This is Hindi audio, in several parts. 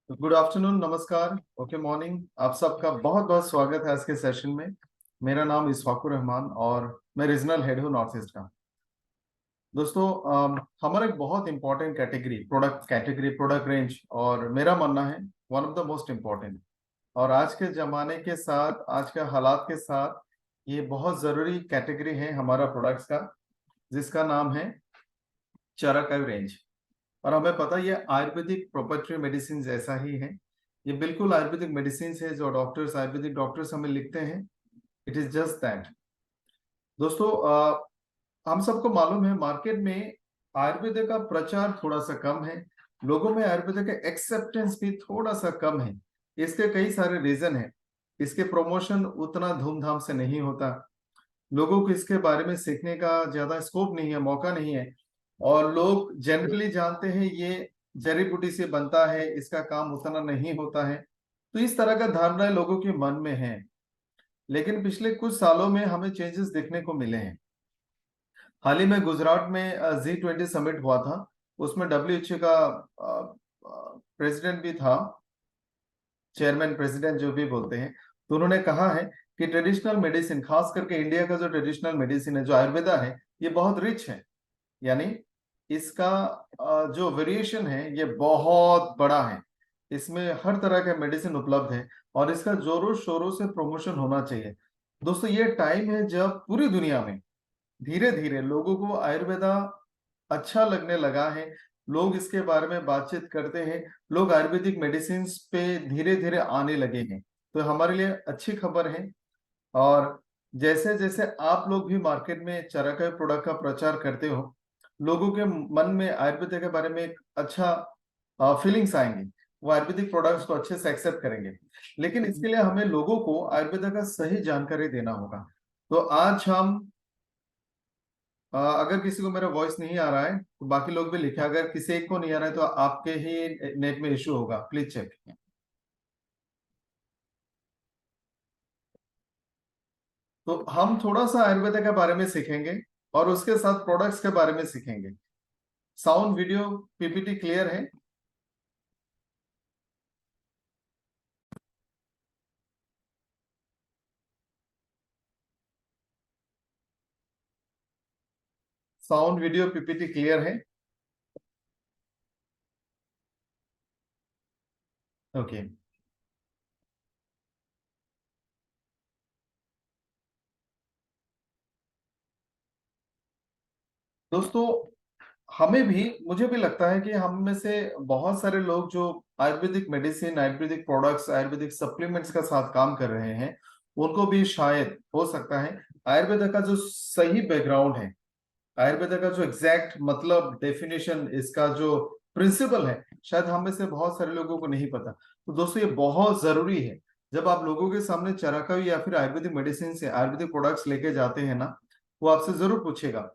गुड आफ्टरनून, नमस्कार, ओके मॉर्निंग। आप सबका बहुत बहुत स्वागत है आज के सेशन में। मेरा नाम इशफाकुर रहमान और मैं रीजनल हेड हूँ नॉर्थ ईस्ट का। दोस्तों, हमारा एक बहुत इंपॉर्टेंट कैटेगरी प्रोडक्ट रेंज, और मेरा मानना है one of the most important. और आज के जमाने के साथ, आज के हालात के साथ, ये बहुत जरूरी कैटेगरी है हमारा प्रोडक्ट्स का, जिसका नाम है चरक रेंज। और हमें पता है ये आयुर्वेदिक प्रोप्राइटरी मेडिसिन जैसा ही है। ये बिल्कुल आयुर्वेदिक मेडिसिन है जो आयुर्वेदिक डॉक्टर्स हमें लिखते हैं। It is just that. दोस्तों, हम सबको मालूम है मार्केट में आयुर्वेद का प्रचार थोड़ा सा कम है। लोगों में आयुर्वेद का एक्सेप्टेंस भी थोड़ा सा कम है। इसके कई सारे रीजन है। इसके प्रमोशन उतना धूमधाम से नहीं होता। लोगों को इसके बारे में सीखने का ज्यादा स्कोप नहीं है, मौका नहीं है। और लोग जनरली जानते हैं ये जड़ी बूटी से बनता है, इसका काम उतना नहीं होता है। तो इस तरह का धारणा लोगों के मन में है। लेकिन पिछले कुछ सालों में हमें चेंजेस देखने को मिले हैं। हाल ही में गुजरात में G20 समिट हुआ था। उसमें WHO का प्रेसिडेंट भी था, चेयरमैन प्रेसिडेंट जो भी बोलते हैं। तो उन्होंने कहा है कि ट्रेडिशनल मेडिसिन, खास करके इंडिया का जो ट्रेडिशनल मेडिसिन है, जो आयुर्वेदा है, ये बहुत रिच है। यानी इसका जो वेरिएशन है ये बहुत बड़ा है। इसमें हर तरह का मेडिसिन उपलब्ध है और इसका जोरों शोरों से प्रमोशन होना चाहिए। दोस्तों, ये टाइम है जब पूरी दुनिया में धीरे धीरे लोगों को आयुर्वेदा अच्छा लगने लगा है। लोग इसके बारे में बातचीत करते हैं। लोग आयुर्वेदिक मेडिसिन पे धीरे धीरे आने लगे हैं। तो हमारे लिए अच्छी खबर है। और जैसे जैसे आप लोग भी मार्केट में चरक प्रोडक्ट का प्रचार करते हो, लोगों के मन में आयुर्वेद के बारे में एक अच्छा फीलिंग्स आएंगे। वो आयुर्वेदिक प्रोडक्ट्स को अच्छे से एक्सेप्ट करेंगे। लेकिन इसके लिए हमें लोगों को आयुर्वेद का सही जानकारी देना होगा। तो आज हम, अगर किसी को मेरा वॉइस नहीं आ रहा है तो बाकी लोग भी लिखे। अगर किसी एक को नहीं आ रहा है तो आपके ही नेट में इश्यू होगा, प्लीज चेक। तो हम थोड़ा सा आयुर्वेद के बारे में सीखेंगे और उसके साथ प्रोडक्ट्स के बारे में सीखेंगे। साउंड, वीडियो, पीपीटी क्लियर है? साउंड, वीडियो, पीपीटी क्लियर है? ओके। दोस्तों, हमें भी, मुझे भी लगता है कि हम में से बहुत सारे लोग जो Ayurvedic medicine, Ayurvedic products, Ayurvedic supplements का साथ काम कर रहे हैं, उनको भी शायद हो सकता है आयुर्वेद का जो सही बैकग्राउंड है, आयुर्वेद का जो एग्जैक्ट मतलब डेफिनेशन, इसका जो प्रिंसिपल है, शायद हम में से बहुत सारे लोगों को नहीं पता। तो दोस्तों, ये बहुत जरूरी है। जब आप लोगों के सामने चरकावी या फिर आयुर्वेदिक मेडिसिन से आयुर्वेदिक प्रोडक्ट्स लेके जाते हैं ना, वो आपसे जरूर पूछेगा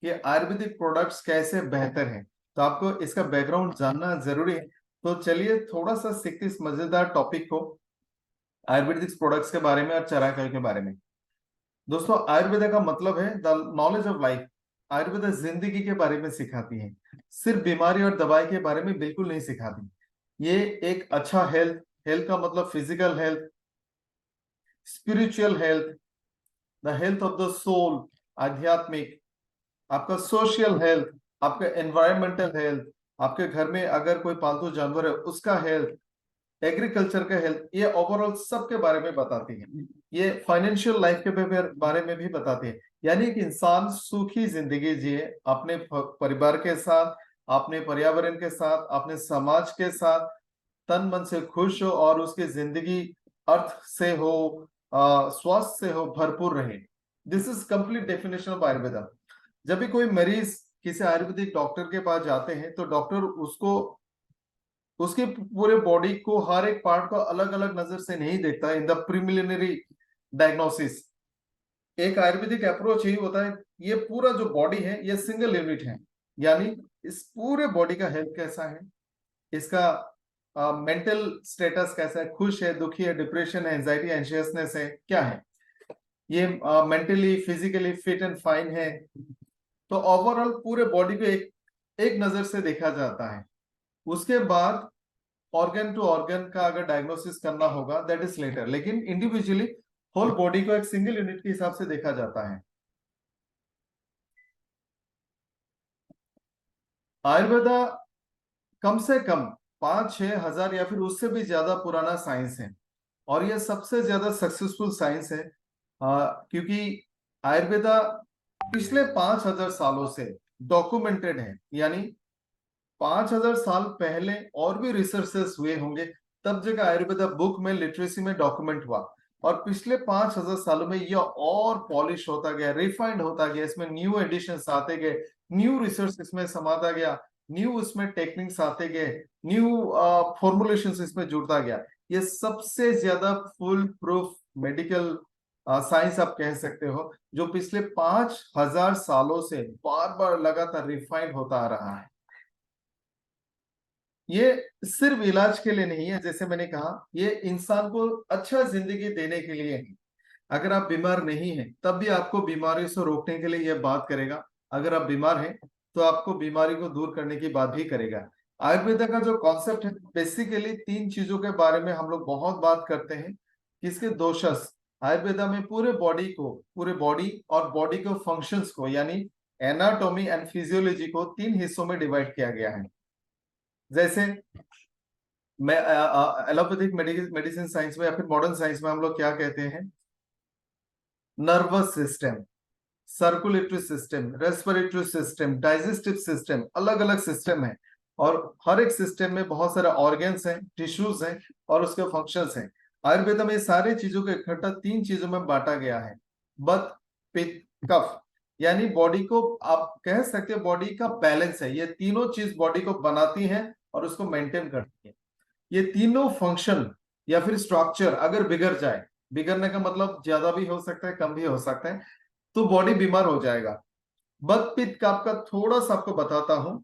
कि आयुर्वेदिक प्रोडक्ट्स कैसे बेहतर हैं। तो आपको इसका बैकग्राउंड जानना जरूरी है। तो चलिए थोड़ा सा सीखते इस मजेदार टॉपिक को, आयुर्वेदिक प्रोडक्ट्स के बारे में और चरकावी के बारे में। दोस्तों, आयुर्वेद का मतलब है the knowledge of life. Ayurveda जिंदगी के बारे में सिखाती है, सिर्फ बीमारी और दवाई के बारे में बिल्कुल नहीं सिखाती। ये एक अच्छा हेल्थ, हेल्थ का मतलब physical health, spiritual health, the health of the soul, आध्यात्मिक, आपका सोशल हेल्थ, आपका एनवायरमेंटल हेल्थ, आपके घर में अगर कोई पालतू जानवर है उसका हेल्थ, एग्रीकल्चर का हेल्थ, ये ओवरऑल सबके बारे में बताती है। ये फाइनेंशियल लाइफ के बारे में भी बताती है। यानी कि इंसान सुखी जिंदगी जिए अपने परिवार के साथ, अपने पर्यावरण के साथ, अपने समाज के साथ, तन मन से खुश हो और उसकी जिंदगी अर्थ से हो, स्वास्थ्य से हो, भरपूर रहे। This is complete definition of Ayurveda. जब भी कोई मरीज किसी आयुर्वेदिक डॉक्टर के पास जाते हैं तो डॉक्टर उसको, उसके पूरे बॉडी को, हर एक पार्ट को अलग अलग नजर से नहीं देखता इन द प्रिलिमिनरी डायग्नोसिस। एक आयुर्वेदिक अप्रोच यही होता है, ये पूरा जो बॉडी है ये सिंगल यूनिट है। यानी इस पूरे बॉडी का हेल्थ कैसा है, इसका मेंटल स्टेटस कैसा है, खुश है, दुखी है, डिप्रेशन है, एंजाइटी, एंशियसनेस है, क्या है, ये mentally physically fit and fine है। तो ओवरऑल पूरे बॉडी को एक एक नजर से देखा जाता है। उसके बाद ऑर्गन टू ऑर्गन का अगर डायग्नोसिस करना होगा दैट इज लेटर, लेकिन इंडिविजुअली होल बॉडी को एक सिंगल यूनिट के हिसाब से देखा जाता है। आयुर्वेदा कम से कम 5-6 हजार या फिर उससे भी ज्यादा पुराना साइंस है, और यह सबसे ज्यादा सक्सेसफुल साइंस है, क्योंकि आयुर्वेदा पिछले 5,000 सालों से डॉक्यूमेंटेड है। यानी 5,000 साल पहले और भी रिसर्चेस हुए होंगे, तब जगह आयुर्वेदा बुक में लिटरेसी में डॉक्यूमेंट हुआ, और पिछले 5,000 सालों में यह और पॉलिश होता गया, रिफाइंड होता गया, इसमें न्यू एडिशंस आते गए, न्यू रिसर्च इसमें समाता गया, न्यू उसमें टेक्निक्स आते गए, न्यू फॉर्मुलेशंस इसमें जुड़ता गया। ये सबसे ज्यादा फुल प्रूफ मेडिकल साइंस आप कह सकते हो, जो पिछले 5,000 सालों से बार बार लगातार रिफाइंड होता आ रहा है। ये सिर्फ इलाज के लिए नहीं है, जैसे मैंने कहा, ये इंसान को अच्छा जिंदगी देने के लिए है। अगर आप बीमार नहीं हैं तब भी आपको बीमारियों से रोकने के लिए यह बात करेगा, अगर आप बीमार हैं तो आपको बीमारी को दूर करने की बात भी करेगा। आयुर्वेदा का जो कॉन्सेप्ट है, बेसिकली 3 चीजों के बारे में हम लोग बहुत बात करते हैं। किसके दोषस, आयुर्वेदा में पूरे बॉडी और बॉडी के फंक्शंस को, यानी एनाटॉमी एंड फिजियोलॉजी को 3 हिस्सों में डिवाइड किया गया है। जैसे मैं एलोपैथिक मेडिसिन साइंस में या फिर मॉडर्न साइंस में हम लोग क्या कहते हैं, nervous system, circulatory system, respiratory system, digestive system, अलग अलग सिस्टम है, और हर एक सिस्टम में बहुत सारे ऑर्गन्स हैं, टिश्यूज हैं और उसके फंक्शंस हैं। आयुर्वेद में सारी चीजों को इकट्ठा 3 चीजों में बांटा गया है, बत, पित्त, कफ। यानी बॉडी को आप कह सकते हो बॉडी का बैलेंस है, ये तीनों चीज बॉडी को बनाती हैं और उसको मेंटेन करती है। ये तीनों फंक्शन या फिर स्ट्रक्चर अगर बिगड़ जाए, बिगड़ने का मतलब ज्यादा भी हो सकता है, कम भी हो सकता है, तो बॉडी बीमार हो जाएगा। बत पित्त कफ का थोड़ा सा आपको बताता हूं।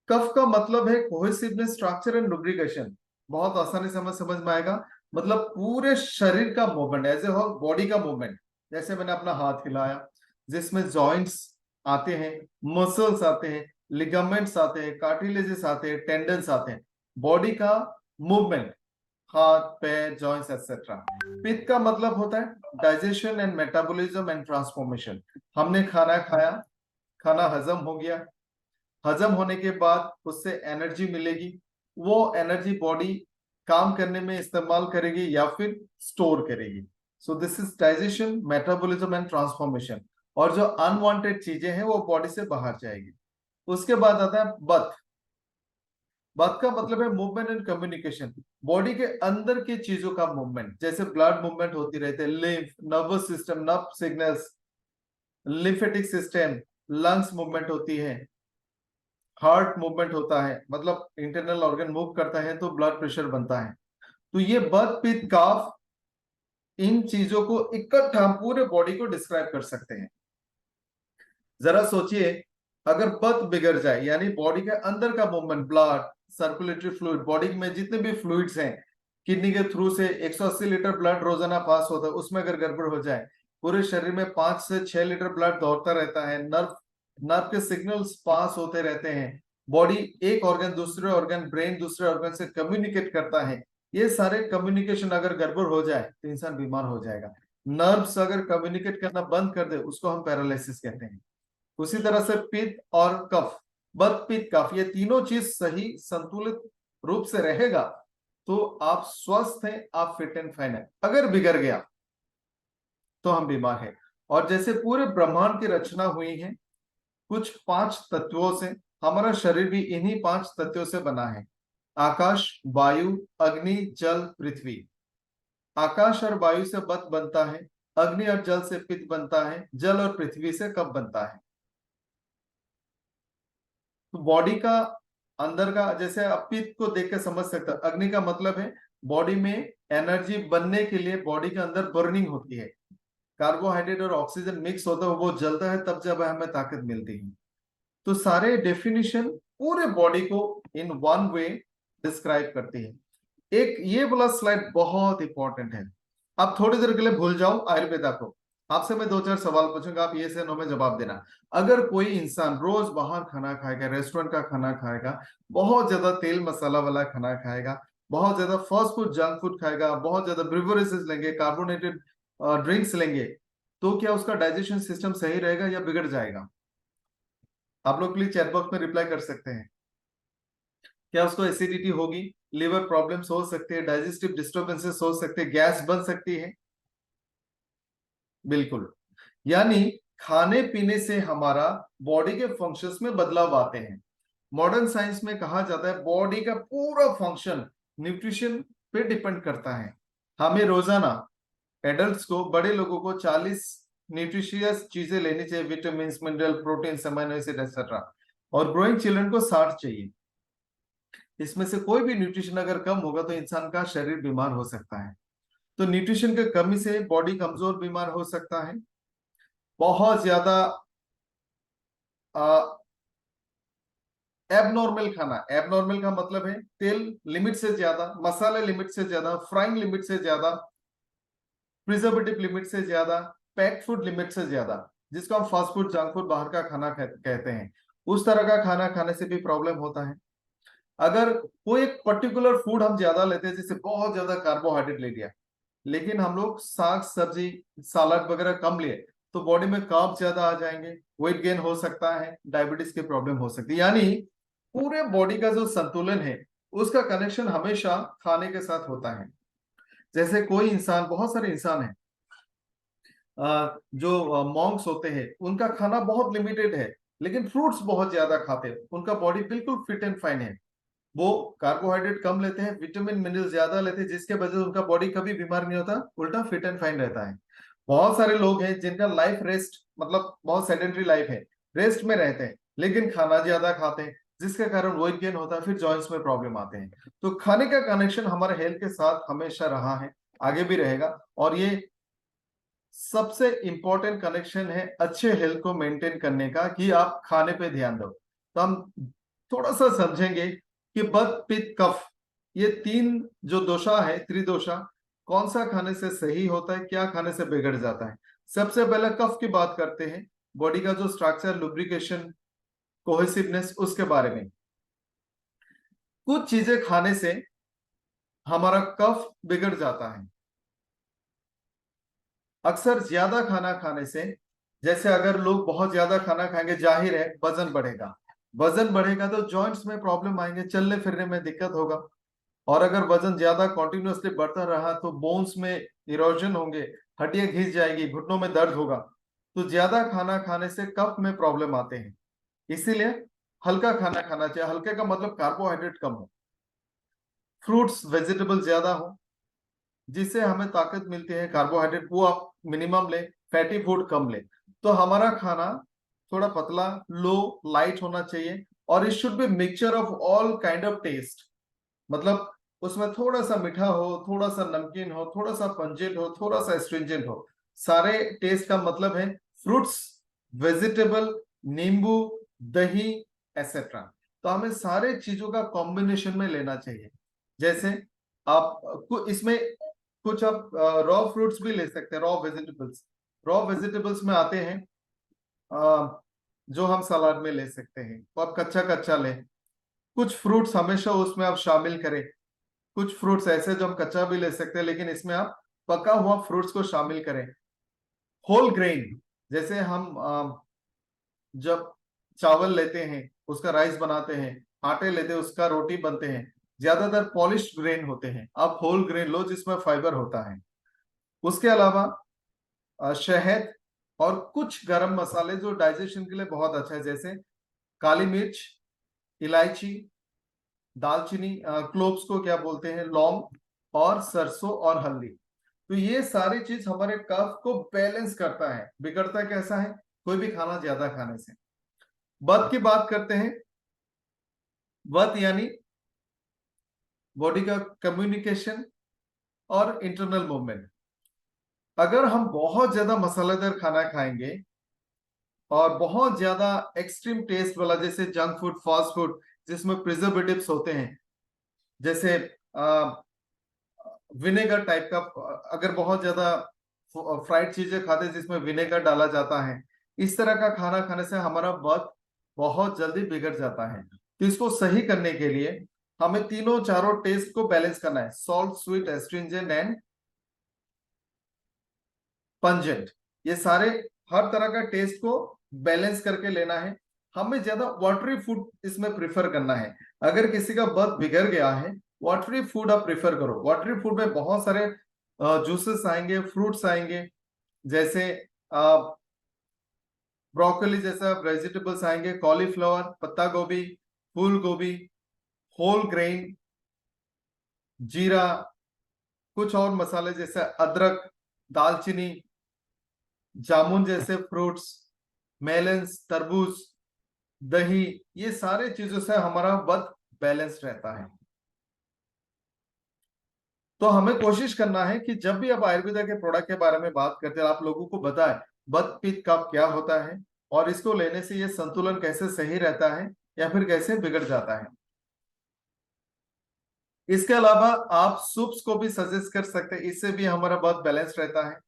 कफ का मतलब है कोहेसिवनेस, स्ट्रक्चर एंड लुब्रिकेशन। बहुत आसानी से समझ में आएगा, मतलब पूरे शरीर का movement, as a whole body का मूवमेंट। जैसे मैंने अपना हाथ हिलाया, जिसमें जॉइंट्स आते हैं, मसल्स आते हैं, लिगामेंट्स आते हैं, कार्टिलेजेस आते हैं, टेंडन्स आते हैं, बॉडी का मूवमेंट, हाथ पैर जॉइंट्स एक्सेट्रा। पित्त का मतलब होता है digestion and metabolism and transformation. हमने खाना खाया, खाना हजम हो गया, हजम होने के बाद उससे एनर्जी मिलेगी, वो एनर्जी बॉडी काम करने में इस्तेमाल करेगी या फिर स्टोर करेगी। So this is digestion, metabolism and transformation. और जो अनवांटेड चीजें हैं वो बॉडी से बाहर जाएगी। उसके बाद आता है बथ। बथ का मतलब है मूवमेंट एंड कम्युनिकेशन, बॉडी के अंदर की चीजों का मूवमेंट, जैसे ब्लड मूवमेंट होती रहती है, lymph, nervous system, nerve signals, lymphatic system, lungs movement होती है, हार्ट मूवमेंट होता है, मतलब इंटरनल ऑर्गन मूव करता है तो ब्लड प्रेशर बनता है। तो ये बथ पित्त कफ, इन चीजों को इकट्ठा हम पूरे बॉडी को डिस्क्राइब कर सकते हैं। जरा सोचिए, अगर बथ बिगड़ जाए, यानी बॉडी के अंदर का movement, blood, circulatory fluid, body में जितने भी फ्लूइड्स हैं, किडनी के थ्रू से 180 लीटर ब्लड रोजाना पास होता है, उसमें अगर गड़बड़ हो जाए, पूरे शरीर में 5 से 6 लीटर ब्लड दौड़ता रहता है, नर्व नर्व के सिग्नल्स पास होते रहते हैं, बॉडी एक ऑर्गन दूसरे ऑर्गन, ब्रेन दूसरे ऑर्गन से कम्युनिकेट करता है, ये सारे कम्युनिकेशन अगर गड़बड़ हो जाए तो इंसान बीमार हो जाएगा। नर्व्स अगर कम्युनिकेट करना बंद कर दे, उसको हम पैरालिसिस कहते हैं। उसी तरह से पित्त और कफ, बत पित्त कफ, ये तीनों चीज सही संतुलित रूप से रहेगा तो आप स्वस्थ हैं, आप फिट एंड फाइन है। अगर बिगड़ गया तो हम बीमार हैं। और जैसे पूरे ब्रह्मांड की रचना हुई है कुछ 5 तत्वों से, हमारा शरीर भी इन्हीं 5 तत्वों से बना है, आकाश, वायु, अग्नि, जल, पृथ्वी। आकाश और वायु से बत बनता है, अग्नि और जल से पित्त बनता है, जल और पृथ्वी से कफ बनता है। तो बॉडी का अंदर का, जैसे आप पित्त को देख के समझ सकते हो, अग्नि का मतलब है बॉडी में एनर्जी बनने के लिए बॉडी के अंदर बर्निंग होती है, कार्बोहाइड्रेट और ऑक्सीजन मिक्स होता है, वो जलता है, तब जब हमें ताकत मिलती है। तो सारे डेफिनेशन पूरे बॉडी को इन वन वे डिस्क्राइब करती है। एक ये वाला स्लाइड बहुत इंपॉर्टेंट है, आप थोड़ी देर के लिए भूल जाओ आयुर्वेदा को, आपसे मैं दो चार सवाल पूछूंगा, आप ये से नो में जवाब देना। अगर कोई इंसान रोज बाहर खाना खाएगा, रेस्टोरेंट का खाना खाएगा, बहुत ज्यादा तेल मसाला वाला खाना खाएगा, बहुत ज्यादा फास्ट फूड जंक फूड खाएगा, बहुत ज्यादा ब्रिवरेजेस लेंगे, कार्बोनेटेड ड्रिंक्स लेंगे, तो क्या उसका डाइजेशन सिस्टम सही रहेगा या बिगड़ जाएगा? आप लोग प्लीज चैट बॉक्स में रिप्लाई कर सकते हैं। क्या उसको एसिडिटी होगी, लिवर प्रॉब्लम्स हो सकते हैं, डाइजेस्टिव डिस्टर्बेंसेस हो सकते हैं, गैस बन सकती है? बिल्कुल। यानी खाने पीने से हमारा बॉडी के फंक्शंस में बदलाव आते हैं। मॉडर्न साइंस में कहा जाता है बॉडी का पूरा फंक्शन न्यूट्रिशन पे डिपेंड करता है। हमें रोजाना एडल्ट्स को, बड़े लोगों को 40 न्यूट्रिशियस चीजें लेनी चाहिए, vitamin, mineral, protein, amino acid etcetera. और ग्रोइंग चिल्ड्रन को 60 चाहिए। इसमें से कोई भी न्यूट्रिशन अगर कम होगा तो इंसान का शरीर बीमार हो सकता है। तो न्यूट्रिशन की कमी से बॉडी कमजोर, बीमार हो सकता है। बहुत ज्यादा एबनॉर्मल खाना, एबनॉर्मल का मतलब है तेल लिमिट से ज्यादा, मसाले लिमिट से ज्यादा, फ्राइंग लिमिट से ज्यादा, प्रिजर्वेटिव लिमिट से ज्यादा, पैक्ड फूड लिमिट से ज्यादा, जिसको हम फास्ट फूड, जंक फूड, बाहर का खाना कहते हैं। उस तरह का खाना खाने से भी प्रॉब्लम होता है। अगर कोई एक पर्टिकुलर फूड हम ज्यादा लेते हैं, जैसे बहुत ज्यादा कार्बोहाइड्रेट ले लिया, लेकिन हम लोग साग सब्जी सलाद वगैरह कम लिए, तो बॉडी में कार्ब ज्यादा आ जाएंगे, वेट गेन हो सकता है, डायबिटीज की प्रॉब्लम हो सकती है। यानी पूरे बॉडी का जो संतुलन है उसका कनेक्शन हमेशा खाने के साथ होता है। जैसे कोई इंसान, बहुत सारे इंसान हैं जो मॉन्क्स होते हैं, उनका खाना बहुत लिमिटेड है, लेकिन फ्रूट्स बहुत ज्यादा खाते हैं, उनका बॉडी बिल्कुल फिट एंड फाइन है। वो कार्बोहाइड्रेट कम लेते हैं, विटामिन मिनरल ज्यादा लेते हैं, जिसके वजह से उनका बॉडी कभी बीमार नहीं होता, उल्टा फिट एंड फाइन रहता है। बहुत सारे लोग हैं जिनका लाइफ रेस्ट, मतलब बहुत सेडेंटरी लाइफ है, रेस्ट में रहते हैं, लेकिन खाना ज्यादा खाते हैं, जिसके कारण वेट गेन होता है, फिर जॉइंट्स में प्रॉब्लम आते हैं। तो खाने का कनेक्शन हमारे हेल्थ के साथ हमेशा रहा है, आगे भी रहेगा, और ये सबसे इंपॉर्टेंट कनेक्शन है अच्छे हेल्थ को मेंटेन करने का, कि आप खाने पे ध्यान दो। तो हम थोड़ा सा समझेंगे कि बत पित्त कफ, ये तीन जो दोषा है, त्रिदोषा, कौन सा खाने से सही होता है, क्या खाने से बिगड़ जाता है। सबसे पहले कफ की बात करते हैं, बॉडी का जो स्ट्रक्चर, लुब्रिकेशन, कोहेसिवनेस, उसके बारे में। कुछ चीजें खाने से हमारा कफ बिगड़ जाता है। अक्सर ज्यादा खाना खाने से, जैसे अगर लोग बहुत ज्यादा खाना खाएंगे, जाहिर है वजन बढ़ेगा। वजन बढ़ेगा तो जॉइंट्स में प्रॉब्लम आएंगे, चलने फिरने में दिक्कत होगा। और अगर वजन ज्यादा कंटिन्यूअसली बढ़ता रहा तो बोन्स में इरोजन होंगे, हड्डियां घिस जाएगी, घुटनों में दर्द होगा। तो ज्यादा खाना खाने से कफ में प्रॉब्लम आते हैं। इसीलिए हल्का खाना खाना चाहिए। हल्के का मतलब कार्बोहाइड्रेट कम हो, फ्रूट्स वेजिटेबल ज्यादा हो, जिससे हमें ताकत मिलती है। कार्बोहाइड्रेट वो आप मिनिमम ले, फैटी फूड कम ले। तो हमारा खाना थोड़ा पतला, लो, लाइट होना चाहिए। और it should be mixture of all kind of taste, मतलब उसमें थोड़ा सा मीठा हो, थोड़ा सा नमकीन हो, थोड़ा सा पंजेंट हो, थोड़ा सा स्ट्रिंजेंट हो। सारे टेस्ट का मतलब है फ्रूट्स, वेजिटेबल, नींबू, दही, एक्सेट्रा। तो हमें सारे चीजों का कॉम्बिनेशन में लेना चाहिए। जैसे आप इसमें कुछ आप रॉ फ्रूट्स भी ले सकते हैं, रॉ वेजिटेबल्स। रॉ वेजिटेबल्स में आते हैं जो हम सलाद में ले सकते हैं, तो आप कच्चा कच्चा लें। कुछ फ्रूट्स हमेशा उसमें आप शामिल करें। कुछ फ्रूट्स ऐसे जो हम कच्चा भी ले सकते हैं, लेकिन इसमें आप पका हुआ फ्रूट्स को शामिल करें। होल ग्रेन, जैसे हम जब चावल लेते हैं उसका राइस बनाते हैं, आटे लेते हैं उसका रोटी बनते हैं, ज्यादातर पॉलिश्ड ग्रेन होते हैं। आप होल ग्रेन लो जिसमें फाइबर होता है। उसके अलावा शहद और कुछ गरम मसाले जो डाइजेशन के लिए बहुत अच्छा है, जैसे काली मिर्च, इलायची, दालचीनी, क्लोव्स को क्या बोलते हैं, लौंग, और सरसों और हल्दी। तो ये सारी चीज हमारे कफ को बैलेंस करता है। बिगड़ता कैसा है? कोई भी खाना ज्यादा खाने से। बत की बात करते हैं। बत यानी बॉडी का कम्युनिकेशन और इंटरनल मूवमेंट। अगर हम बहुत ज्यादा मसालेदार खाना खाएंगे और बहुत ज्यादा एक्सट्रीम टेस्ट वाला, जैसे जंक फूड, फास्ट फूड, जिसमें प्रिजर्वेटिव्स होते हैं, जैसे विनेगर टाइप का, अगर बहुत ज्यादा फ्राइड चीजें खाते हैं जिसमें विनेगर डाला जाता है, इस तरह का खाना खाने से हमारा बर्थ बहुत जल्दी बिगड़ जाता है। तो इसको सही करने के लिए हमें तीनों चारों टेस्ट को बैलेंस करना है, salt, sweet, astringent and pungent. ये सारे हर तरह का टेस्ट को बैलेंस करके लेना है। हमें ज्यादा वाटरी फूड इसमें प्रिफर करना है। अगर किसी का बर्थ बिगड़ गया है, वाटरी फूड आप प्रिफर करो। वाटरी फूड में बहुत सारे जूसेस आएंगे, फ्रूट्स आएंगे, जैसे ब्रोकली जैसा वेजिटेबल्स आएंगे, कॉलीफ्लावर, पत्ता गोभी, फूल गोभी, होल ग्रेन, जीरा, कुछ और मसाले जैसे अदरक, दालचीनी, जामुन जैसे फ्रूट्स, मेलन्स, तरबूज, दही, ये सारे चीजों से हमारा बर्थ बैलेंस रहता है। तो हमें कोशिश करना है कि जब भी आप आयुर्वेदा के प्रोडक्ट के बारे में बात करते हैं, आप लोगों को बताएं बत पित्त कब क्या होता है और इसको लेने से ये संतुलन कैसे सही रहता है या फिर कैसे बिगड़ जाता है। इसके अलावा आप सूप्स को भी सजेस्ट कर सकते हैं, इससे भी हमारा बहुत बैलेंस रहता है।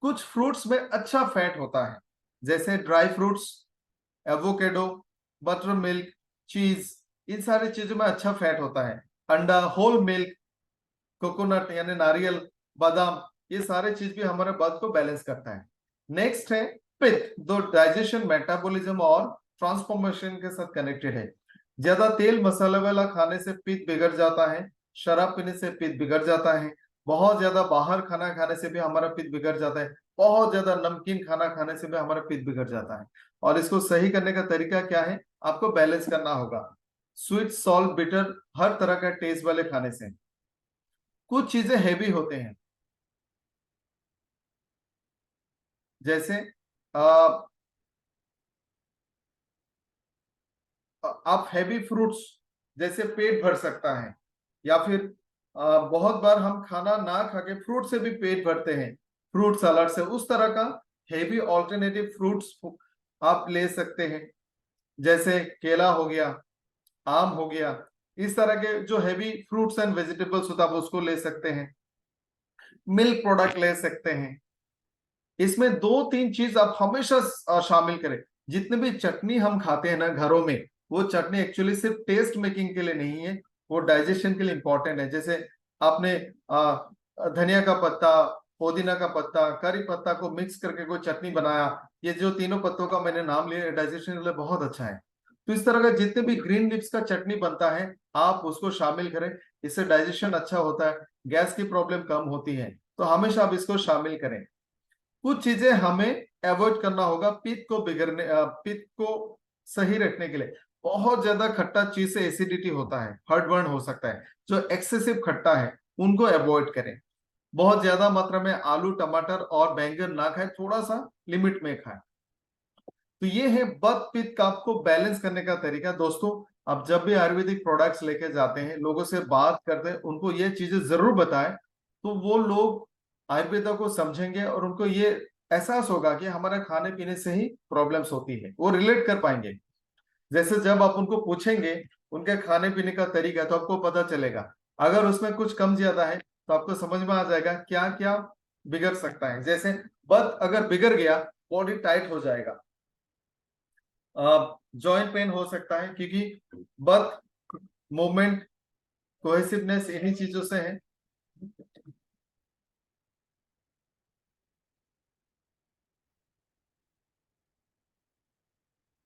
कुछ फ्रूट्स में अच्छा फैट होता है, जैसे dry fruits, avocado, butter milk, चीज, इन सारी चीजों में अच्छा फैट होता है। अंडा, होल मिल्क, कोकोनट यानी नारियल, बादाम, ये सारे चीज भी हमारे बर्थ को बैलेंस करता है। नेक्स्ट है पित्त, जो डाइजेशन, मेटाबॉलिज्म और ट्रांसफॉर्मेशन के साथ कनेक्टेड है। ज्यादा तेल मसाला वाला खाने से पित्त बिगड़ जाता है, शराब पीने से पित्त बिगड़ जाता है, बहुत ज्यादा बाहर खाना खाने से भी हमारा पित्त बिगड़ जाता है, बहुत ज्यादा नमकीन खाना खाने से भी हमारा पित्त बिगड़ जाता है। और इसको सही करने का तरीका क्या है, आपको बैलेंस करना होगा, स्वीट, सॉल्ट, बिटर, हर तरह का टेस्ट वाले खाने से। कुछ चीजें हैवी होते हैं, जैसे आ, आप हैवी फ्रूट्स, जैसे पेट भर सकता है, या फिर बहुत बार हम खाना ना खा के फ्रूट से भी पेट भरते हैं, फ्रूट सलाद से, उस तरह का हैवी ऑल्टरनेटिव फ्रूट्स आप ले सकते हैं, जैसे केला हो गया, आम हो गया, इस तरह के जो हैवी फ्रूट्स एंड वेजिटेबल्स होता है आप उसको ले सकते हैं। मिल्क प्रोडक्ट ले सकते हैं। इसमें दो तीन चीज आप हमेशा शामिल करें। जितने भी चटनी हम खाते हैं ना घरों में, वो चटनी एक्चुअली सिर्फ टेस्ट मेकिंग के लिए नहीं है, वो डाइजेशन के लिए इंपॉर्टेंट है। जैसे आपने धनिया का पत्ता, पुदीना का पत्ता, करी पत्ता को मिक्स करके कोई चटनी बनाया, ये जो तीनों पत्तों का मैंने नाम लिया, डाइजेशन के लिए बहुत अच्छा है। तो इस तरह का जितने भी ग्रीन लिप्स का चटनी बनता है, आप उसको शामिल करें, इससे डाइजेशन अच्छा होता है, गैस की प्रॉब्लम कम होती है, तो हमेशा आप इसको शामिल करें। कुछ चीजें हमें अवॉइड करना होगा पित्त को बिगड़ने, पित्त को सही रखने के लिए। बहुत ज्यादा खट्टा चीज से एसिडिटी होता है, हार्टबर्न हो सकता है। जो एक्सेसिव खट्टा है उनको अवॉइड करें। बहुत ज्यादा मात्रा में आलू, टमाटर और बैंगन ना खाएं, थोड़ा सा लिमिट में खाएं। तो ये है बत पित्त का आपको बैलेंस करने का तरीका। दोस्तों, आप जब भी आयुर्वेदिक प्रोडक्ट्स लेके जाते हैं, लोगों से बात करते हैं, उनको ये चीजें जरूर बताएं, तो वो लोग आयुर्वेदा को समझेंगे और उनको ये एहसास होगा कि हमारे खाने पीने से ही प्रॉब्लम्स होती है, वो रिलेट कर पाएंगे। जैसे जब आप उनको पूछेंगे उनके खाने पीने का तरीका, तो आपको पता चलेगा। अगर उसमें कुछ कम ज्यादा है तो आपको समझ में आ जाएगा क्या क्या बिगड़ सकता है। जैसे बत अगर बिगड़ गया, बॉडी टाइट हो जाएगा, जॉइंट पेन हो सकता है, क्योंकि बर्थ मूवमेंट, कोहेसिवनेस इन्हीं चीजों से है।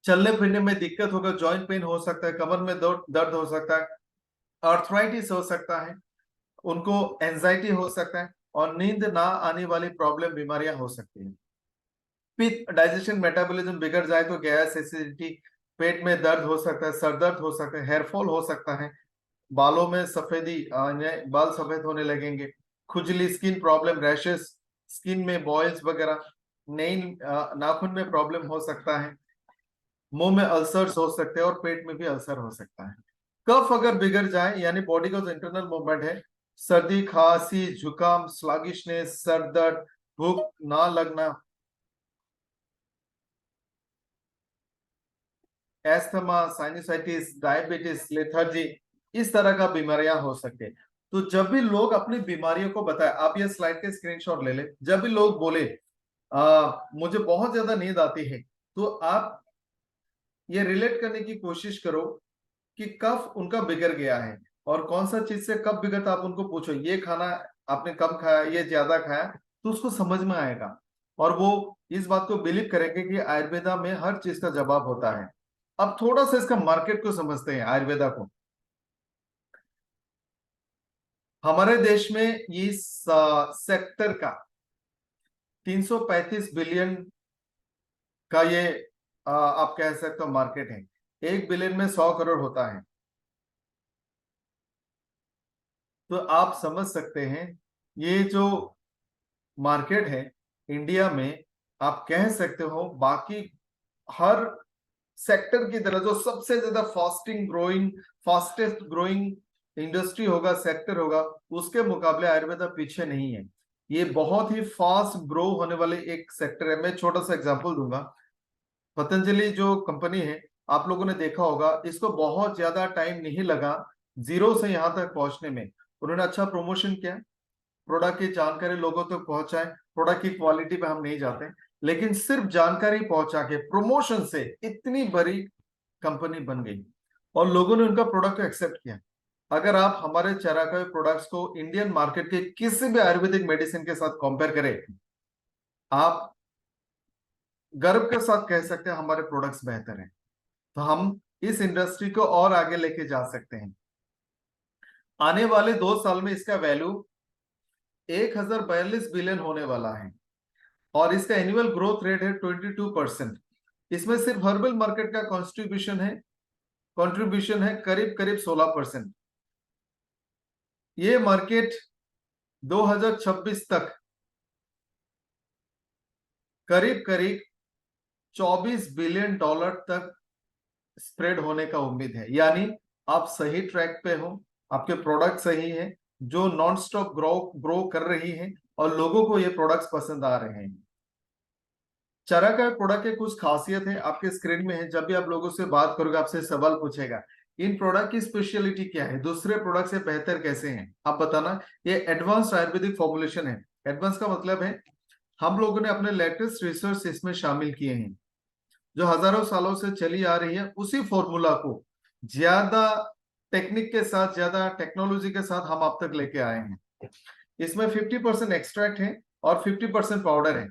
चलने फिरने में दिक्कत होगा, जॉइंट पेन हो सकता है, कमर में दर्द दर्द हो सकता है, आर्थराइटिस हो सकता है, उनको एंजाइटी हो सकता है, और नींद ना आने वाली प्रॉब्लम, बीमारियां हो सकती है। पित्त, डाइजेशन, मेटाबॉलिज्म बिगड़ जाए तो गैस, एसिडिटी, पेट में दर्द हो सकता है, सर दर्द हो सकता है, हेयर फॉल हो सकता है, बालों में सफेदी, बाल सफेद होने लगेंगे, खुजली, स्किन प्रॉब्लम, रैशेस, स्किन में बॉयल्स वगैरह, नेल, नाखून में प्रॉब्लम हो सकता है, मुंह में अल्सर्स हो सकते हैं और पेट में भी अल्सर हो सकता है। कफ अगर बिगड़ जाए, यानी बॉडी का जो इंटरनल मूवमेंट है, सर्दी, खांसी, जुकाम, स्लगिशनेस, सर दर्द, भूख ना लगना, एस्थमा, साइनसाइटिस, डायबिटीज, लेथर्जी, इस तरह का बीमारियां हो सकते हैं। तो जब भी लोग अपनी बीमारियों को बताए, आप ये स्लाइड के स्क्रीनशॉट ले ले, जब भी लोग बोले मुझे बहुत ज्यादा नींद आती है, तो आप ये रिलेट करने की कोशिश करो कि कब उनका बिगड़ गया है और कौन सा चीज से कब बिगड़ता, आप उनको पूछो ये खाना आपने कम खाया, ये ज्यादा खाया, तो उसको समझ में आएगा और वो इस बात को बिलीव करेंगे कि आयुर्वेदा में हर चीज का जवाब होता है। अब थोड़ा सा इसका मार्केट को समझते हैं आयुर्वेदा को। हमारे देश में इस सेक्टर का 335 बिलियन का ये आप कह सकते हो मार्केट है। 1 बिलियन में 100 करोड़ होता है, तो आप समझ सकते हैं ये जो मार्केट है इंडिया में, आप कह सकते हो बाकी हर सेक्टर की तरह जो सबसे ज्यादा फास्टेस्ट ग्रोइंग इंडस्ट्री होगा, सेक्टर होगा, उसके मुकाबले आयुर्वेदा पीछे नहीं है। ये बहुत ही फास्ट ग्रो होने वाले एक सेक्टर है। मैं छोटा सा एग्जांपल दूंगा। पतंजलि जो कंपनी है, आप लोगों ने देखा होगा, इसको बहुत ज्यादा टाइम नहीं लगा जीरो से यहां तक पहुंचने में। उन्होंने अच्छा प्रमोशन किया, प्रोडक्ट की जानकारी लोगों तक पहुंचाए। प्रोडक्ट की क्वालिटी पे हम नहीं जाते, लेकिन सिर्फ जानकारी पहुंचा के प्रमोशन से इतनी बड़ी कंपनी बन गई और लोगों ने उनका प्रोडक्ट को एक्सेप्ट किया। अगर आप हमारे चराका प्रोडक्ट्स को इंडियन मार्केट के किसी भी आयुर्वेदिक मेडिसिन के साथ कंपेयर करें, आप गर्व के साथ कह सकते हैं हमारे प्रोडक्ट्स बेहतर हैं। तो हम इस इंडस्ट्री को और आगे लेके जा सकते हैं। आने वाले 2 साल में इसका वैल्यू 1042 बिलियन होने वाला है और इसका एनुअल ग्रोथ रेट है 22%। इसमें सिर्फ हर्बल मार्केट का कंट्रीब्यूशन है करीब करीब 16%। ये मार्केट 2026 तक करीब करीब 24 बिलियन डॉलर तक स्प्रेड होने का उम्मीद है। यानी आप सही ट्रैक पे हो, आपके प्रोडक्ट सही है, जो नॉन स्टॉप ग्रो कर रही है और लोगों को ये प्रोडक्ट्स पसंद आ रहे हैं। चरका प्रोडक्ट के कुछ खासियत है, आपके स्क्रीन में है। जब भी आप लोगों से बात करोगे, आपसे सवाल पूछेगा इन प्रोडक्ट की स्पेशलिटी क्या है, दूसरे प्रोडक्ट से बेहतर कैसे हैं, आप बताना। ये एडवांस्ड आयुर्वेदिक फॉर्मुलेशन है। एडवांस का मतलब है हम लोगों ने अपने लेटेस्ट रिसर्च इसमें शामिल किए हैं, जो हजारों सालों से चली आ रही है। उसी फॉर्मूला को ज्यादा टेक्निक के साथ, ज्यादा टेक्नोलॉजी के साथ हम आप तक लेके आए हैं। इसमें 50% एक्सट्रैक्ट है और 50% पाउडर है।